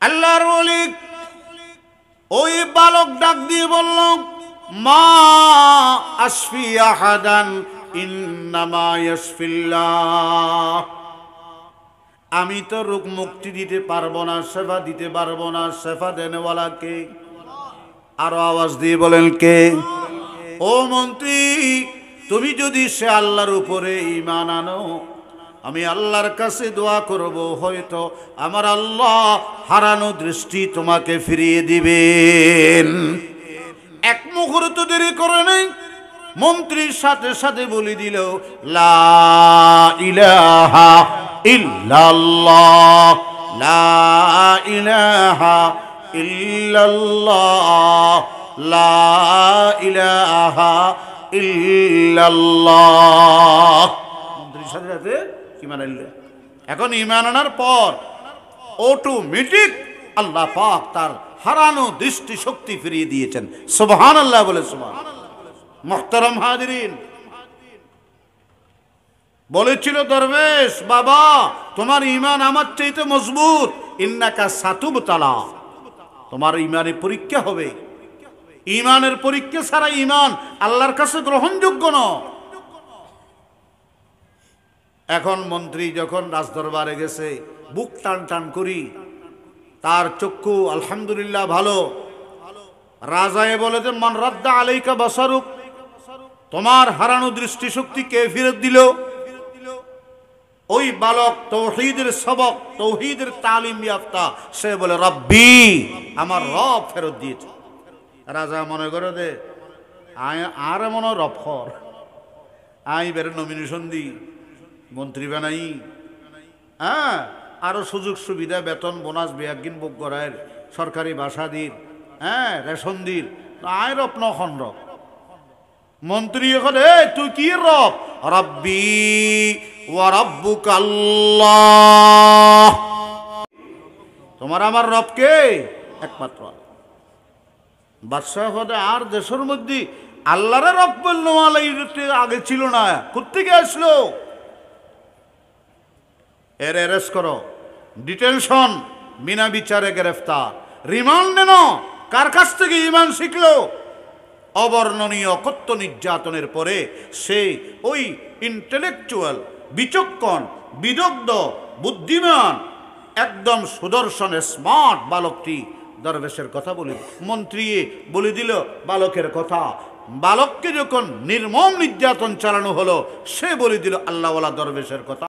আল্লাহর ওলি ওই বালক ডাক দিয়ে বলল, মা আশফি আহাদান ইন্নামা ইয়াশফিল্লাহ, আমি তো রোগ মুক্তি দিতে পারবো না, সেবা দিতে পারবো না, সেবা দেনওয়ালা কে? আরো আওয়াজ দিয়ে বলেন কে? ও মন্ত্রী, তুমি যদি সে আল্লাহর উপরে ঈমান আনো, আমি আল্লাহর কাছে দোয়া করব, হয়তো আমার আল্লাহ হারানো দৃষ্টি তোমাকে ফিরিয়ে দিবেন। এক মুহূর্ত দেরি করে নাই, মন্ত্রীর সাথে সাথে বলে দিল, লা ইলাহা ইল্লাল্লাহ, লা ইলাহা ইল্লাল্লাহ, লা ইলাহা ইল্লাল্লাহ। মন্ত্রীর সাথে সাথে ঈমান আনল। এখন ঈমান আনার পর অটোমেটিক আল্লাহ পাক তার হারানো দৃষ্টি শক্তি ফিরিয়ে দিয়েছেন। সুবহানাল্লাহ বলে সুবহানাল্লাহ। মুহতারাম হাজিরিন, বলেছিল দরবেশ, বাবা তোমার ঈমান আমার চাইতে মজবুত, ইন্নাকা সাতুবতালা, তোমার ঈমানে পরীক্ষা হবে। ঈমানের পরীক্ষা ছাড়া ঈমান আল্লাহর কাছে গ্রহণযোগ্য নয়। এখন মন্ত্রী যখন রাজদরবারে গেছে, বুক টান টান করি, তার চক্ষু আলহামদুলিল্লাহ ভালো। রাজায়ে বলে যে, মান রাদ্দা আলাইকা বাসারুক, তোমার হারানো দৃষ্টিশক্তি কে ফেরত দিল? ওই বালক তৌহিদের সবক, তৌহিদের তালিম ইয়াফতা, সে বলে রব্বি, আমার রব ফেরত দিয়েছে। রাজা মনে করে দে আর মনে রব খর, আই বেড়ে নমিনেশন দি, মন্ত্রী বানাই, হ্যাঁ আরো সুযোগ সুবিধা, বেতন বোনাস বেয়াগিন বুক করায়, সরকারি বাসা দিন, হ্যাঁ রেশন দিন, আয় রব নখন রব। মন্ত্রী এখন, তুই কি রব? রব্বি ওয়া রাব্বুকা আল্লাহ, তোমার আমার রব কে? একমাত্র বাদশাহ হতে। আর দেশের মধ্যে আল্লাহরে রব বললো আগে ছিল না, কোত্থেকে আসলো? এর অ্যারেস্ট করো, ডিটেনশন, বিনা বিচারে গ্রেফতার, রিমান্ড নেন। কার কাছ থেকে ঈমান শিখলো? অবর্ণনীয় কত্য নির্যাতনের পরে সে ওই ইন্টেলেকচুয়াল, বিচক্ষণ, বিদগ্ধ, বুদ্ধিমান, একদম সুদর্শন স্মার্ট বালকটি দরবেশের কথা বলে, মন্ত্রী বলে দিল বালকের কথা। বালককে যখন নির্মম নির্যাতন চালানো হলো, সে বলে দিল আল্লাহওয়ালা দরবেশের কথা।